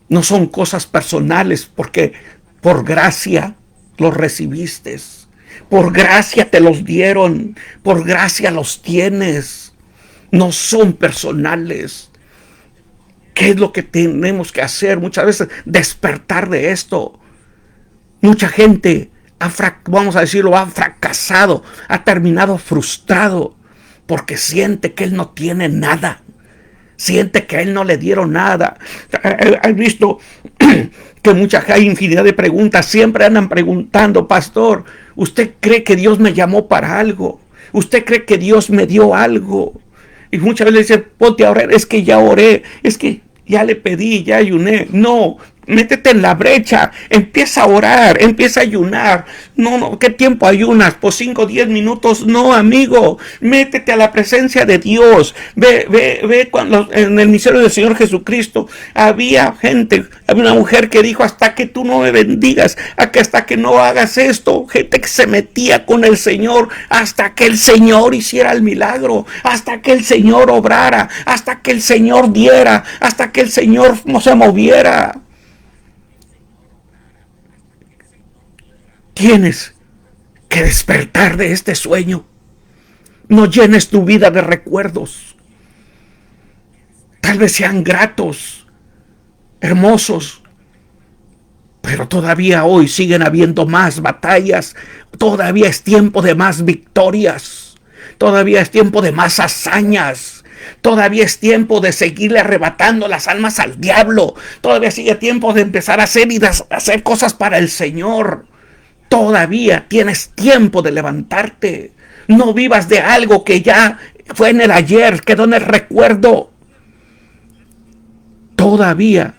No son cosas personales, porque por gracia los recibiste. Por gracia te los dieron. Por gracia los tienes. No son personales. ¿Qué es lo que tenemos que hacer? Muchas veces despertar de esto. Mucha gente ha fracasado, ha terminado frustrado, porque siente que él no tiene nada. Siente que a él no le dieron nada. ¿Has visto que hay infinidad de preguntas? Siempre andan preguntando: pastor, ¿usted cree que Dios me llamó para algo? ¿Usted cree que Dios me dio algo? Y muchas veces le dicen: ponte a orar. Es que ya oré, es que ya le pedí, ya ayuné. No, métete en la brecha, empieza a orar, empieza a ayunar. No, ¿qué tiempo ayunas? ¿Por 5 o 10 minutos? No, amigo, métete a la presencia de Dios. Ve cuando en el ministerio del Señor Jesucristo había una mujer que dijo: hasta que tú no me bendigas, hasta que no hagas esto. Gente que se metía con el Señor hasta que el Señor hiciera el milagro, hasta que el Señor obrara, hasta que el Señor diera, hasta que el Señor no se moviera. Tienes que despertar de este sueño. No llenes tu vida de recuerdos. Tal vez sean gratos, hermosos, pero todavía hoy siguen habiendo más batallas. Todavía es tiempo de más victorias. Todavía es tiempo de más hazañas. Todavía es tiempo de seguirle arrebatando las almas al diablo. Todavía sigue tiempo de empezar a hacer cosas para el Señor. Todavía tienes tiempo de levantarte. No vivas de algo que ya fue en el ayer, quedó en el recuerdo. Todavía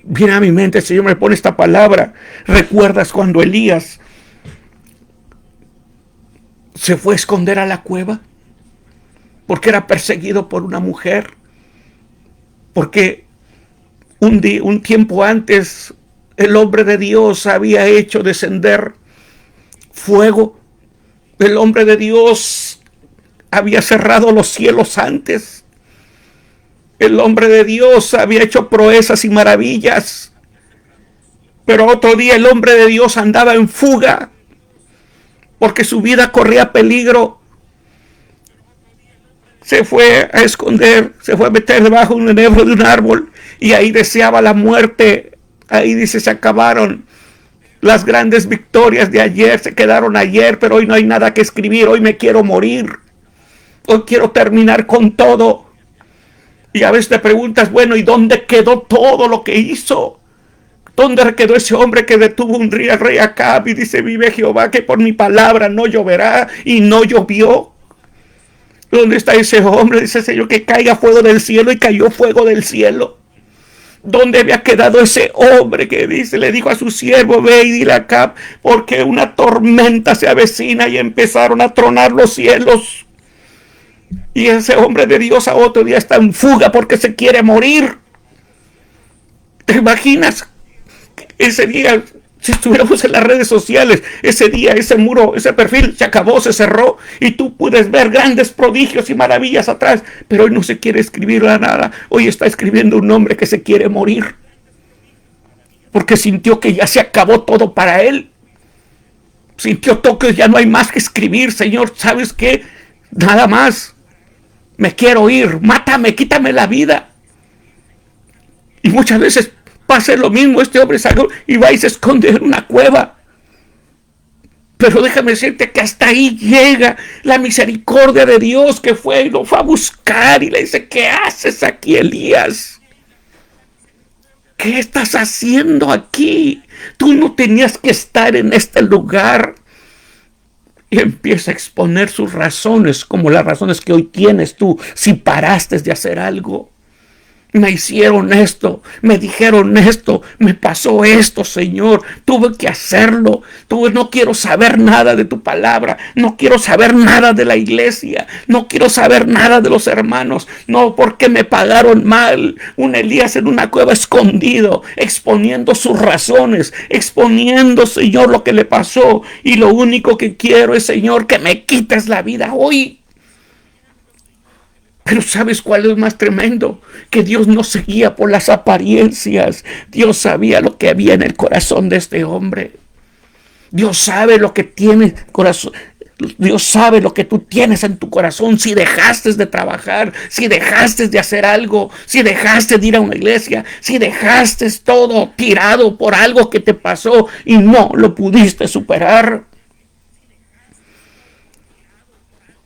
viene a mi mente, el Señor me pone esta palabra. ¿Recuerdas cuando Elías se fue a esconder a la cueva? Porque era perseguido por una mujer. Porque un tiempo antes El hombre de Dios había hecho descender fuego. El hombre de Dios había cerrado los cielos antes. El hombre de Dios había hecho proezas y maravillas. Pero otro día el hombre de Dios andaba en fuga porque su vida corría peligro. Se fue a esconder, se fue a meter debajo de un enebro de un árbol y ahí deseaba la muerte. Ahí dice, se acabaron las grandes victorias de ayer, se quedaron ayer, pero hoy no hay nada que escribir, hoy me quiero morir, hoy quiero terminar con todo. Y a veces te preguntas, bueno, ¿y dónde quedó todo lo que hizo? ¿Dónde quedó ese hombre que detuvo un rey, al rey Acab y dice, vive Jehová, que por mi palabra no lloverá, y no llovió? ¿Dónde está ese hombre? Dice el Señor, que caiga fuego del cielo, y cayó fuego del cielo. ¿Dónde había quedado ese hombre que dice, le dijo a su siervo, ve y dile a Acab, porque una tormenta se avecina, y empezaron a tronar los cielos? Y ese hombre de Dios a otro día está en fuga porque se quiere morir. ¿Te imaginas? Ese día, si estuviéramos en las redes sociales, ese día, ese muro, ese perfil se acabó, se cerró, y tú puedes ver grandes prodigios y maravillas atrás, pero hoy no se quiere escribir nada. Hoy está escribiendo un hombre que se quiere morir porque sintió que ya se acabó todo para él. Sintió todo, que ya no hay más que escribir. Señor, ¿sabes qué? Nada más. Me quiero ir. Mátame, quítame la vida. Y muchas veces pasa lo mismo. Este hombre salió y va y se esconde en una cueva. Pero déjame decirte que hasta ahí llega la misericordia de Dios, que fue y lo fue a buscar y le dice, ¿qué haces aquí, Elías? ¿Qué estás haciendo aquí? Tú no tenías que estar en este lugar. Y empieza a exponer sus razones, como las razones que hoy tienes tú, si paraste de hacer algo. Me hicieron esto, me dijeron esto, me pasó esto, Señor, tuve que hacerlo. No quiero saber nada de tu palabra, no quiero saber nada de la iglesia, no quiero saber nada de los hermanos, no, porque me pagaron mal. Un Elías en una cueva escondido, exponiendo sus razones, exponiendo, Señor, lo que le pasó. Y lo único que quiero es, Señor, que me quites la vida hoy. Pero ¿sabes cuál es más tremendo? Que Dios no seguía por las apariencias. Dios sabía lo que había en el corazón de este hombre. Dios sabe lo que tiene corazón. Dios sabe lo que tú tienes en tu corazón. Si dejaste de trabajar, si dejaste de hacer algo, si dejaste de ir a una iglesia, si dejaste todo tirado por algo que te pasó y no lo pudiste superar.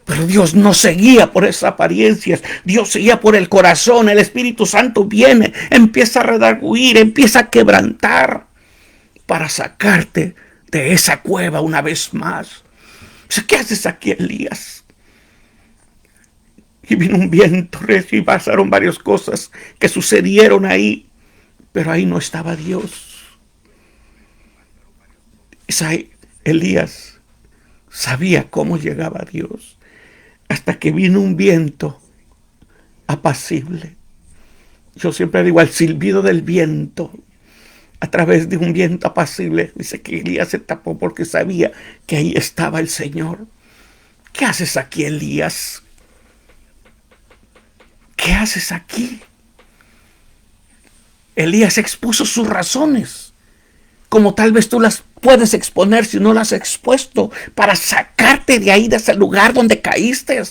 Pero Dios no seguía por esas apariencias, Dios seguía por el corazón. El Espíritu Santo viene, empieza a redarguir, empieza a quebrantar para sacarte de esa cueva una vez más. ¿Qué haces aquí, Elías? Y vino un viento recio y pasaron varias cosas que sucedieron ahí, pero ahí no estaba Dios. Elías sabía cómo llegaba a Dios. Hasta que vino un viento apacible. Yo siempre digo, al silbido del viento, a través de un viento apacible. Dice que Elías se tapó porque sabía que ahí estaba el Señor. ¿Qué haces aquí, Elías? ¿Qué haces aquí? Elías expuso sus razones, como tal vez tú las puedes exponer si no las has expuesto, para sacarte de ahí, de ese lugar donde caíste.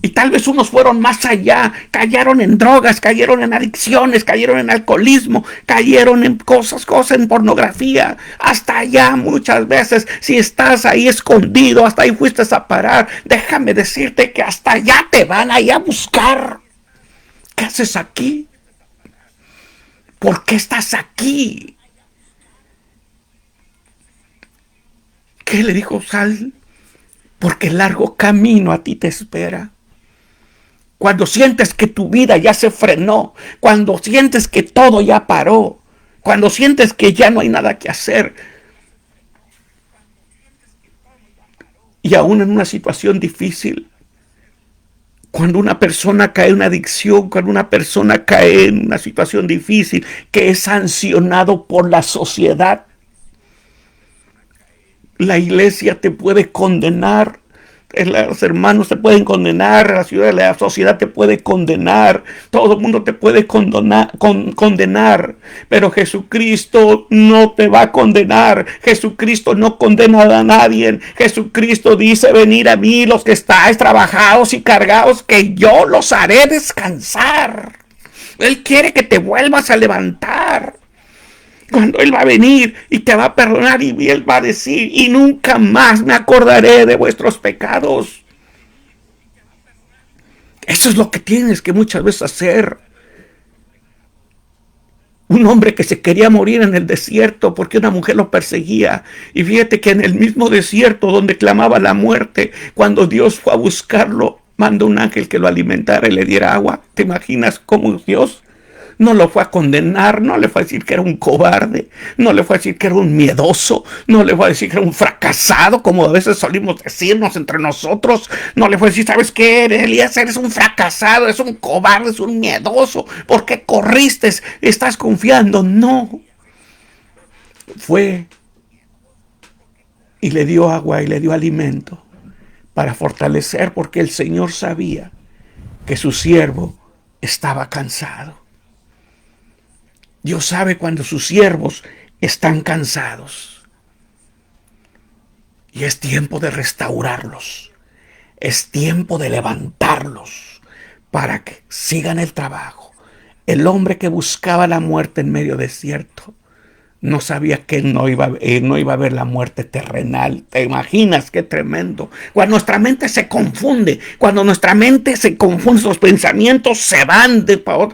Y tal vez unos fueron más allá, cayeron en drogas, cayeron en adicciones, cayeron en alcoholismo, cayeron en cosas en pornografía. Hasta allá muchas veces, si estás ahí escondido, hasta ahí fuiste a parar. Déjame decirte que hasta allá te van a ir a buscar. ¿Qué haces aquí? ¿Por qué estás aquí? ¿Qué le dijo? Sal, porque el largo camino a ti te espera. Cuando sientes que tu vida ya se frenó, cuando sientes que todo ya paró, cuando sientes que ya no hay nada que hacer, y aún en una situación difícil, Cuando una persona cae en una adicción, cuando una persona cae en una situación difícil, que es sancionado por la sociedad, la iglesia te puede condenar, los hermanos te pueden condenar, la sociedad te puede condenar, todo el mundo te puede condenar, pero Jesucristo no te va a condenar. Jesucristo no condena a nadie. Jesucristo dice: venid a mí los que estáis trabajados y cargados, que yo los haré descansar. Él quiere que te vuelvas a levantar. Cuando Él va a venir y te va a perdonar, y Él va a decir: y nunca más me acordaré de vuestros pecados. Eso es lo que tienes que muchas veces hacer. Un hombre que se quería morir en el desierto porque una mujer lo perseguía. Y fíjate que en el mismo desierto donde clamaba la muerte, cuando Dios fue a buscarlo, mandó un ángel que lo alimentara y le diera agua. ¿Te imaginas cómo Dios no lo fue a condenar? No le fue a decir que era un cobarde, no le fue a decir que era un miedoso, no le fue a decir que era un fracasado, como a veces solimos decirnos entre nosotros. No le fue a decir: ¿sabes qué, Elías? Eres un fracasado, eres un cobarde, eres un miedoso, ¿por qué corriste? ¿Estás confiando? No. Fue y le dio agua y le dio alimento para fortalecer, porque el Señor sabía que su siervo estaba cansado. Dios sabe cuando sus siervos están cansados. Y es tiempo de restaurarlos. Es tiempo de levantarlos para que sigan el trabajo. El hombre que buscaba la muerte en medio desierto no sabía que no iba a ver la muerte terrenal. ¿Te imaginas qué tremendo? Cuando nuestra mente se confunde, nuestros pensamientos se van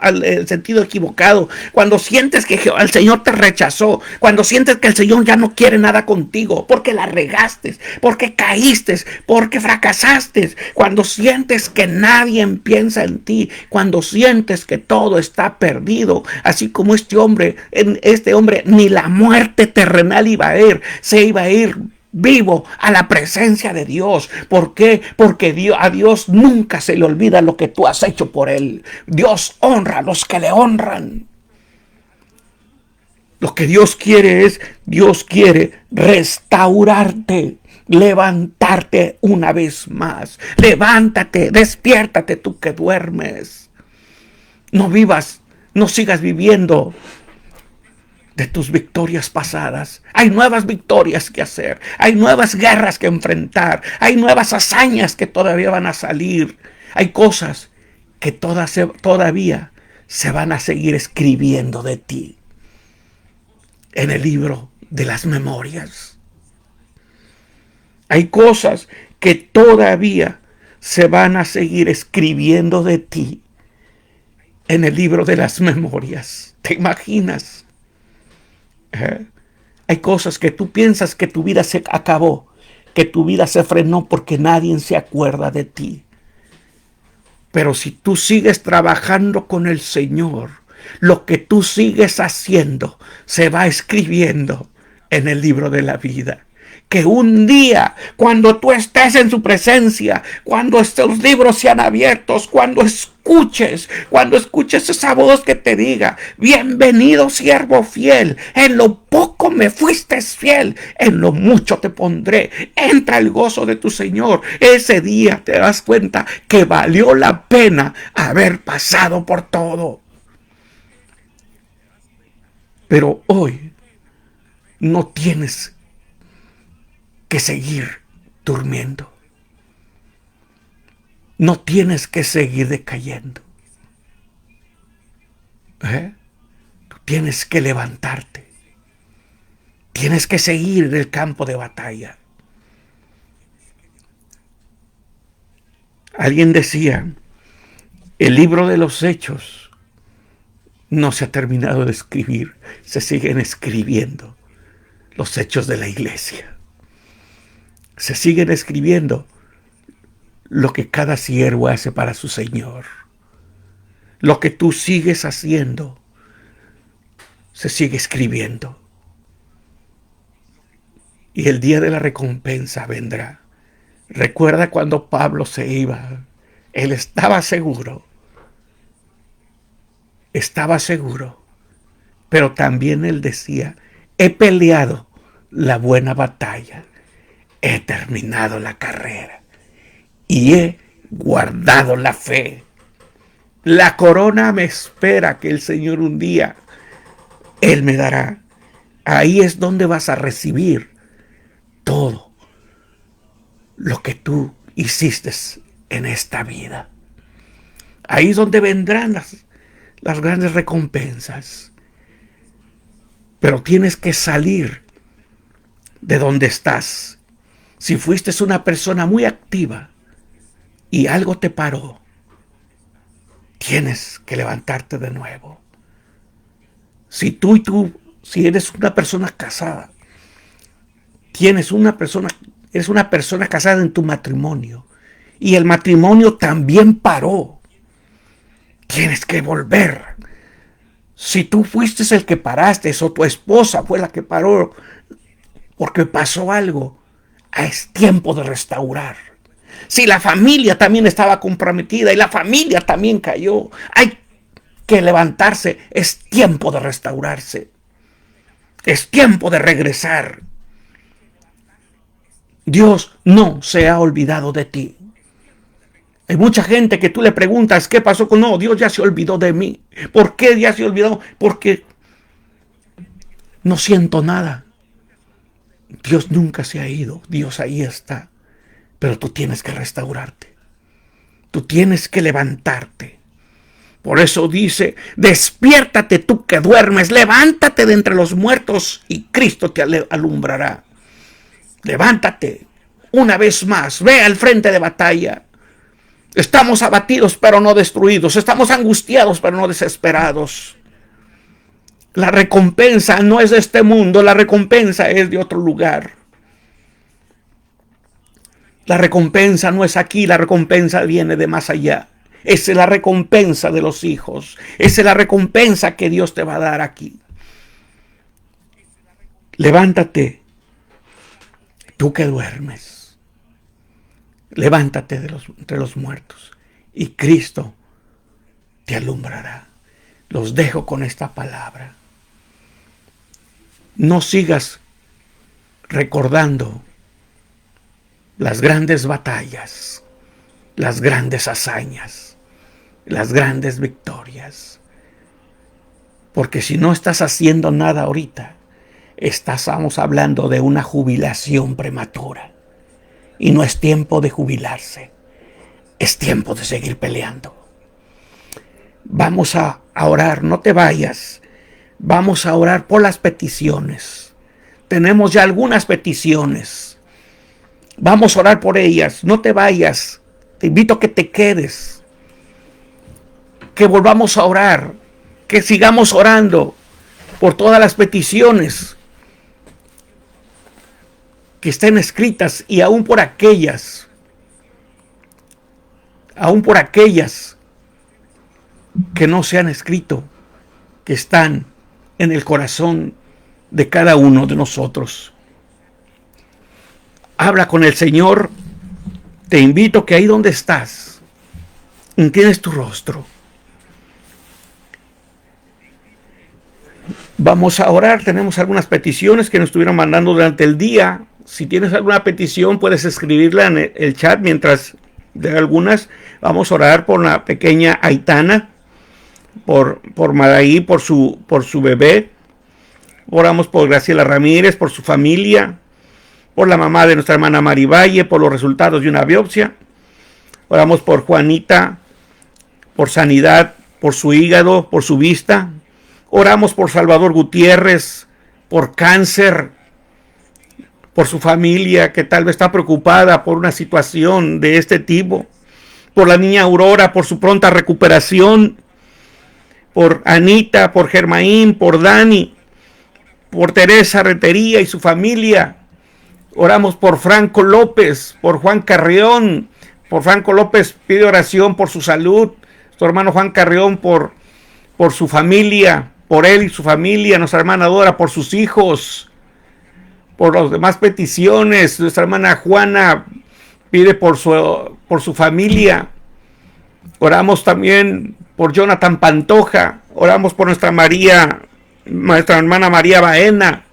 al sentido equivocado, cuando sientes que el Señor te rechazó, cuando sientes que el Señor ya no quiere nada contigo, porque la regaste, porque caíste, porque fracasaste, cuando sientes que nadie piensa en ti, cuando sientes que todo está perdido, así como este hombre ni la muerte terrenal se iba a ir vivo a la presencia de Dios. ¿Por qué? Porque a Dios nunca se le olvida lo que tú has hecho por Él. Dios honra a los que le honran. Lo que Dios quiere restaurarte, levantarte una vez más. Levántate, despiértate tú que duermes. No sigas viviendo de tus victorias pasadas. Hay nuevas victorias que hacer, hay nuevas guerras que enfrentar, hay nuevas hazañas que todavía van a salir, hay cosas que todavía se van a seguir escribiendo de ti en el libro de las memorias. Hay cosas que todavía se van a seguir escribiendo de ti en el libro de las memorias. ¿Te imaginas? Hay cosas que tú piensas que tu vida se acabó, que tu vida se frenó porque nadie se acuerda de ti. Pero si tú sigues trabajando con el Señor, lo que tú sigues haciendo se va escribiendo en el libro de la vida. Que un día, cuando tú estés en su presencia, cuando estos libros sean abiertos, cuando escuches esa voz que te diga: bienvenido siervo fiel, en lo poco me fuiste fiel, en lo mucho te pondré, entra el gozo de tu Señor. Ese día te das cuenta que valió la pena haber pasado por todo. Pero hoy no tienes que seguir durmiendo. No tienes que seguir decayendo. Tú tienes que levantarte. Tienes que seguir en el campo de batalla. Alguien decía: el libro de los Hechos no se ha terminado de escribir, se siguen escribiendo los hechos de la iglesia. Se siguen escribiendo lo que cada siervo hace para su Señor. Lo que tú sigues haciendo se sigue escribiendo. Y el día de la recompensa vendrá. Recuerda cuando Pablo se iba Él estaba seguro, pero también él decía, he peleado la buena batalla, he terminado la carrera y he guardado la fe. La corona me espera que el Señor un día, Él me dará. Ahí es donde vas a recibir todo lo que tú hiciste en esta vida. Ahí es donde vendrán las grandes recompensas. Pero tienes que salir de donde estás. Si fuiste una persona muy activa y algo te paró, tienes que levantarte de nuevo. Si eres una persona casada, eres una persona casada en tu matrimonio y el matrimonio también paró, tienes que volver. Si tú fuiste el que paraste o tu esposa fue la que paró porque pasó algo, es tiempo de restaurar. Si la familia también estaba comprometida y la familia también cayó, hay que levantarse. Es tiempo de restaurarse. Es tiempo de regresar. Dios no se ha olvidado de ti. Hay mucha gente que tú le preguntas, ¿qué pasó con? No, Dios ya se olvidó de mí. ¿Por qué ya se olvidó? Porque no siento nada. Dios nunca se ha ido. Dios ahí está. Pero tú tienes que restaurarte. Tú tienes que levantarte. Por eso dice, despiértate tú que duermes, levántate de entre los muertos y Cristo te alumbrará. Levántate una vez más, ve al frente de batalla. Estamos abatidos pero no destruidos, estamos angustiados pero no desesperados. La recompensa no es de este mundo, la recompensa es de otro lugar. La recompensa no es aquí, la recompensa viene de más allá. Esa es la recompensa de los hijos. Esa es la recompensa que Dios te va a dar aquí. Levántate, tú que duermes. Levántate entre los muertos y Cristo te alumbrará. Los dejo con esta palabra. No sigas recordando las grandes batallas, las grandes hazañas, las grandes victorias. Porque si no estás haciendo nada ahorita, estamos hablando de una jubilación prematura. Y no es tiempo de jubilarse, es tiempo de seguir peleando. Vamos a orar, no te vayas. Vamos a orar por las peticiones. Tenemos ya algunas peticiones. Vamos a orar por ellas, no te vayas. Te invito a que te quedes. Que volvamos a orar, que sigamos orando por todas las peticiones que estén escritas y aún por aquellas que no se han escrito, que están en el corazón de cada uno de nosotros. Habla con el Señor. Te invito que ahí donde estás, inclines tu rostro. Vamos a orar. Tenemos algunas peticiones que nos estuvieron mandando durante el día. Si tienes alguna petición, puedes escribirla en el chat mientras de algunas. Vamos a orar por la pequeña Aitana, por Maraí, por su bebé. Oramos por Graciela Ramírez, por su familia, por la mamá de nuestra hermana Mari Valle, por los resultados de una biopsia. Oramos por Juanita, por sanidad, por su hígado, por su vista. Oramos por Salvador Gutiérrez, por cáncer, por su familia que tal vez está preocupada por una situación de este tipo. Por la niña Aurora, por su pronta recuperación. Por Anita, por Germaín, por Dani, por Teresa Retería y su familia. Oramos por Franco López, por Juan Carrión. Por Franco López pide oración por su salud. Su hermano Juan Carrión por su familia, por él y su familia. Nuestra hermana Dora por sus hijos. Por las demás peticiones. Nuestra hermana Juana pide por su familia. Oramos también por Jonathan Pantoja. Oramos por nuestra hermana María Baena.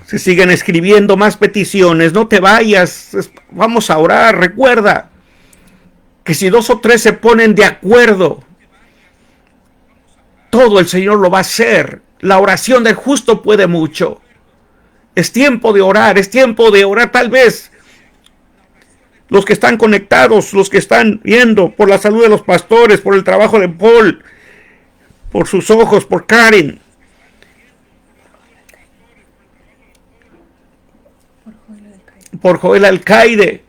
Se siguen escribiendo más peticiones. No te vayas. Vamos a orar. Recuerda que si 2 o 3 se ponen de acuerdo, todo el Señor lo va a hacer. La oración del justo puede mucho. Es tiempo de orar. Es tiempo de orar. Tal vez los que están conectados, los que están viendo, por la salud de los pastores, por el trabajo de Paul, por sus ojos, por Karen, por Joel Alcaide.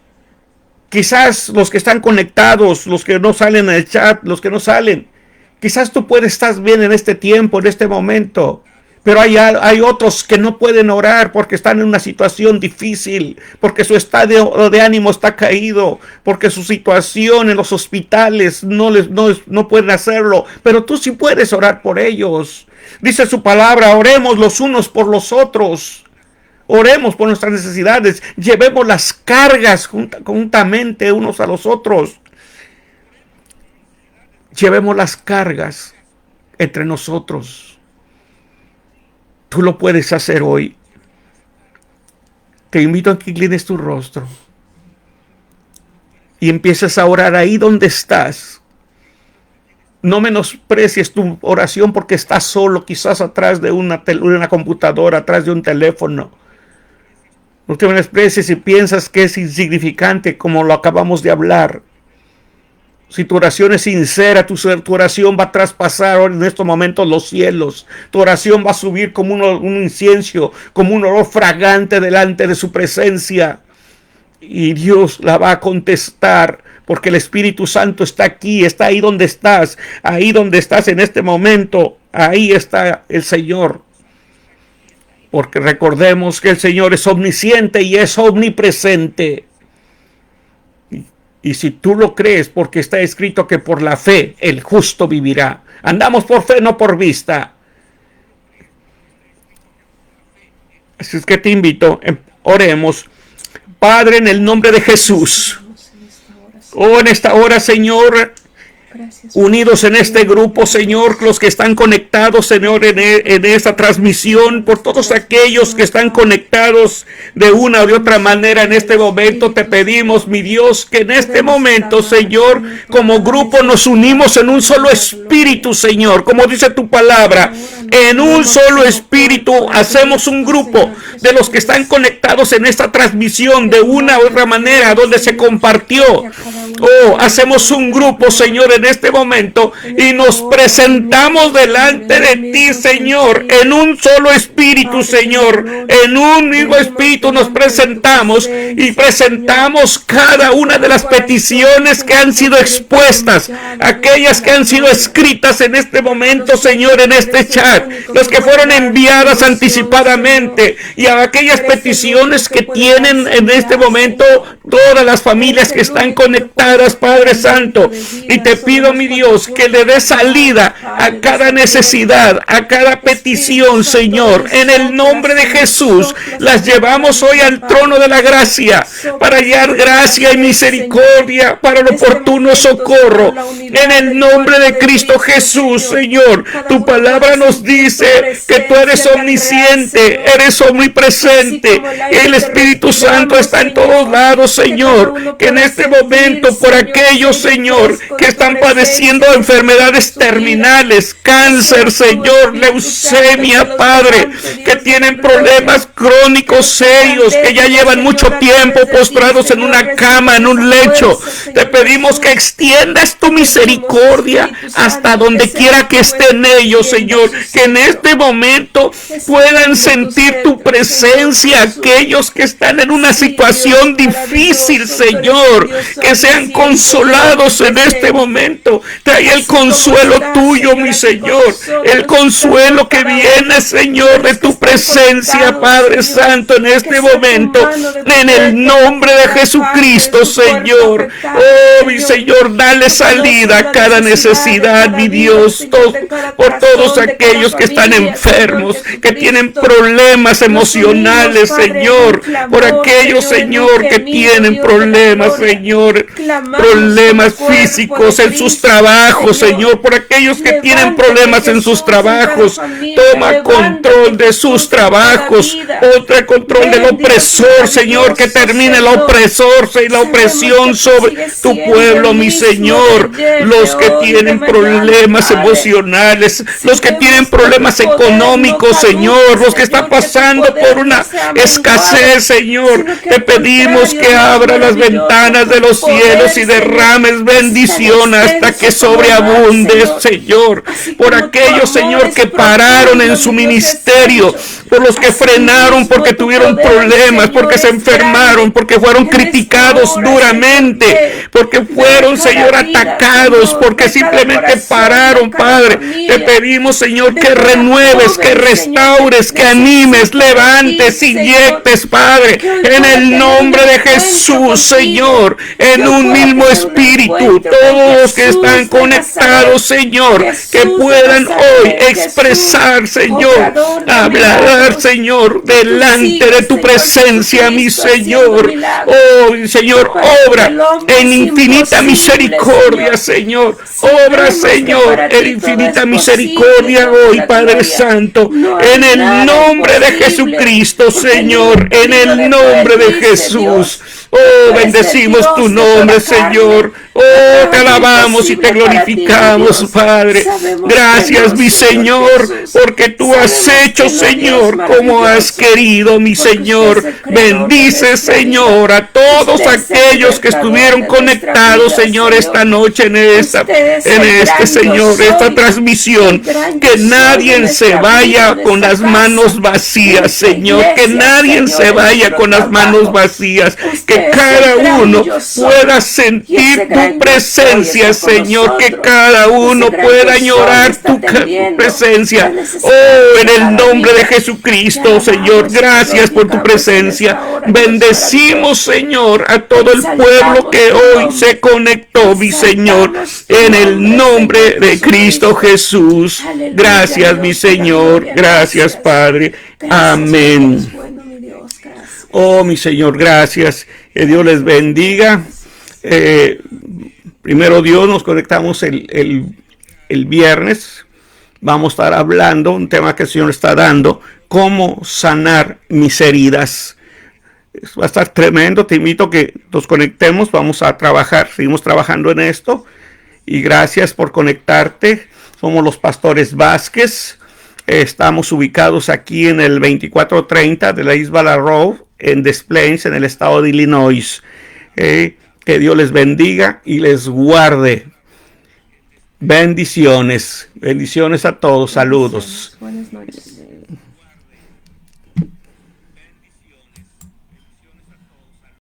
Quizás los que están conectados, los que no salen en el chat, los que no salen, quizás tú puedes estar bien en este tiempo, en este momento. Pero hay otros que no pueden orar porque están en una situación difícil, porque su estado de ánimo está caído, porque su situación en los hospitales no pueden hacerlo. Pero tú sí puedes orar por ellos. Dice su palabra, oremos los unos por los otros. Oremos por nuestras necesidades. Llevemos las cargas juntamente unos a los otros. Llevemos las cargas entre nosotros. Tú lo puedes hacer hoy. Te invito a que inclines tu rostro y empieces a orar ahí donde estás. No menosprecies tu oración porque estás solo, quizás atrás de una computadora, atrás de un teléfono. No te menosprecies si piensas que es insignificante, como lo acabamos de hablar. Si tu oración es sincera, tu oración va a traspasar en estos momentos los cielos. Tu oración va a subir como un incienso, como un olor fragante delante de su presencia. Y Dios la va a contestar, porque el Espíritu Santo está aquí, está ahí donde estás en este momento. Ahí está el Señor. Porque recordemos que el Señor es omnisciente y es omnipresente. Y si tú lo crees, porque está escrito que por la fe el justo vivirá. Andamos por fe, no por vista. Así es que te invito, oremos. Padre, en el nombre de Jesús. Oh, en esta hora, Señor, unidos en este grupo, Señor, los que están conectados, Señor, en esta transmisión, por todos aquellos que están conectados de una o de otra manera en este momento, te pedimos, mi Dios, que en este momento, Señor, como grupo nos unimos en un solo espíritu, Señor, como dice tu palabra, en un solo espíritu hacemos un grupo de los que están conectados en esta transmisión de una u otra manera, donde se compartió. Oh, hacemos un grupo, Señor, en este momento y nos presentamos delante de ti, Señor, en un solo espíritu, Señor, en un mismo espíritu nos presentamos y presentamos cada una de las peticiones que han sido expuestas, aquellas que han sido escritas en este momento, Señor, en este chat, las que fueron enviadas anticipadamente y a aquellas peticiones que tienen en este momento todas las familias que están conectadas, Padre Santo, y te pido, mi Dios, que le dé salida a cada necesidad, a cada petición, Señor, en el nombre de Jesús. Las llevamos hoy al trono de la gracia para hallar gracia y misericordia para el oportuno socorro, en el nombre de Cristo Jesús, Señor. Tu palabra nos dice que tú eres omnisciente, eres omnipresente, el Espíritu Santo está en todos lados, Señor, que en este momento, por aquellos, Señor, que están padeciendo enfermedades terminales, cáncer, Señor, leucemia, Padre, que tienen problemas crónicos serios, que ya llevan mucho tiempo postrados en una cama, en un lecho, te pedimos que extiendas tu misericordia hasta donde quiera que estén ellos, Señor, que en este momento puedan sentir tu presencia, aquellos que están en una situación difícil, Señor, que sean consolados en este momento. Trae el consuelo tuyo, mi Señor, el consuelo que viene, Señor, de tu presencia presencia, Padre Santo, en este momento, en el nombre de Jesucristo, Señor. Oh, mi Señor, dale salida a cada necesidad, mi Dios, por todos aquellos que están enfermos, que tienen problemas emocionales, Señor, por aquellos, Señor, que tienen problemas, Señor, problemas físicos en sus trabajos, Señor, por aquellos que tienen problemas en sus trabajos. Toma control de sus trabajos, otra control del opresor, Señor, que termine el opresor y la opresión sobre tu pueblo, mi Señor. Los que tienen problemas emocionales, los que tienen problemas económicos, Señor, los que están pasando por una escasez, Señor, te pedimos que abra las ventanas de los cielos y derrames bendición hasta que sobreabunde, Señor, por aquellos, Señor, que pararon en su ministerio, por los que frenaron porque tuvieron problemas, porque se enfermaron, porque fueron criticados duramente, porque fueron, Señor, atacados, porque simplemente pararon, Padre. Te pedimos, Señor, que renueves, que restaures, que animes, levantes, inyectes, Padre, en el nombre de Jesús, Señor, en un mismo espíritu, todos los que están conectados, Señor, que puedan hoy expresar, Señor, hablar, Señor, delante de tu presencia, mi Señor. Oh, Señor, obra en infinita misericordia, Señor. Obra, Señor, en infinita misericordia hoy, Padre Santo, en el nombre de Jesucristo, Señor, en el nombre de Jesús. Oh, bendecimos tu nombre, Señor. Oh, te alabamos y te glorificamos, Padre. Gracias, mi Señor, porque tú has hecho, Señor, como has querido, mi Señor. Bendice, Señor, a todos aquellos que estuvieron conectados, Señor, esta noche en esta transmisión. Que nadie se vaya con las manos vacías, Señor. Que nadie se vaya con las manos vacías. Que cada uno pueda sentir tu presencia, Señor, que cada uno pueda añorar tu presencia. Oh, en el nombre de Jesucristo, Señor, gracias por tu presencia. Bendecimos, Señor, a todo el pueblo que hoy se conectó, mi Señor, en el nombre de Cristo Jesús. Gracias, mi Señor, gracias, Padre. Amén. Oh, mi Señor, gracias. Que Dios les bendiga. Primero Dios, nos conectamos el viernes. Vamos a estar hablando, un tema que el Señor está dando, cómo sanar mis heridas. Va a estar tremendo. Te invito a que nos conectemos. Vamos a trabajar, seguimos trabajando en esto. Y gracias por conectarte. Somos los Pastores Vázquez. Estamos ubicados aquí en el 2430 de la East Bala Road, en Des Plaines, en el estado de Illinois. Que Dios les bendiga y les guarde. Bendiciones. Bendiciones a todos. Saludos. Buenas noches.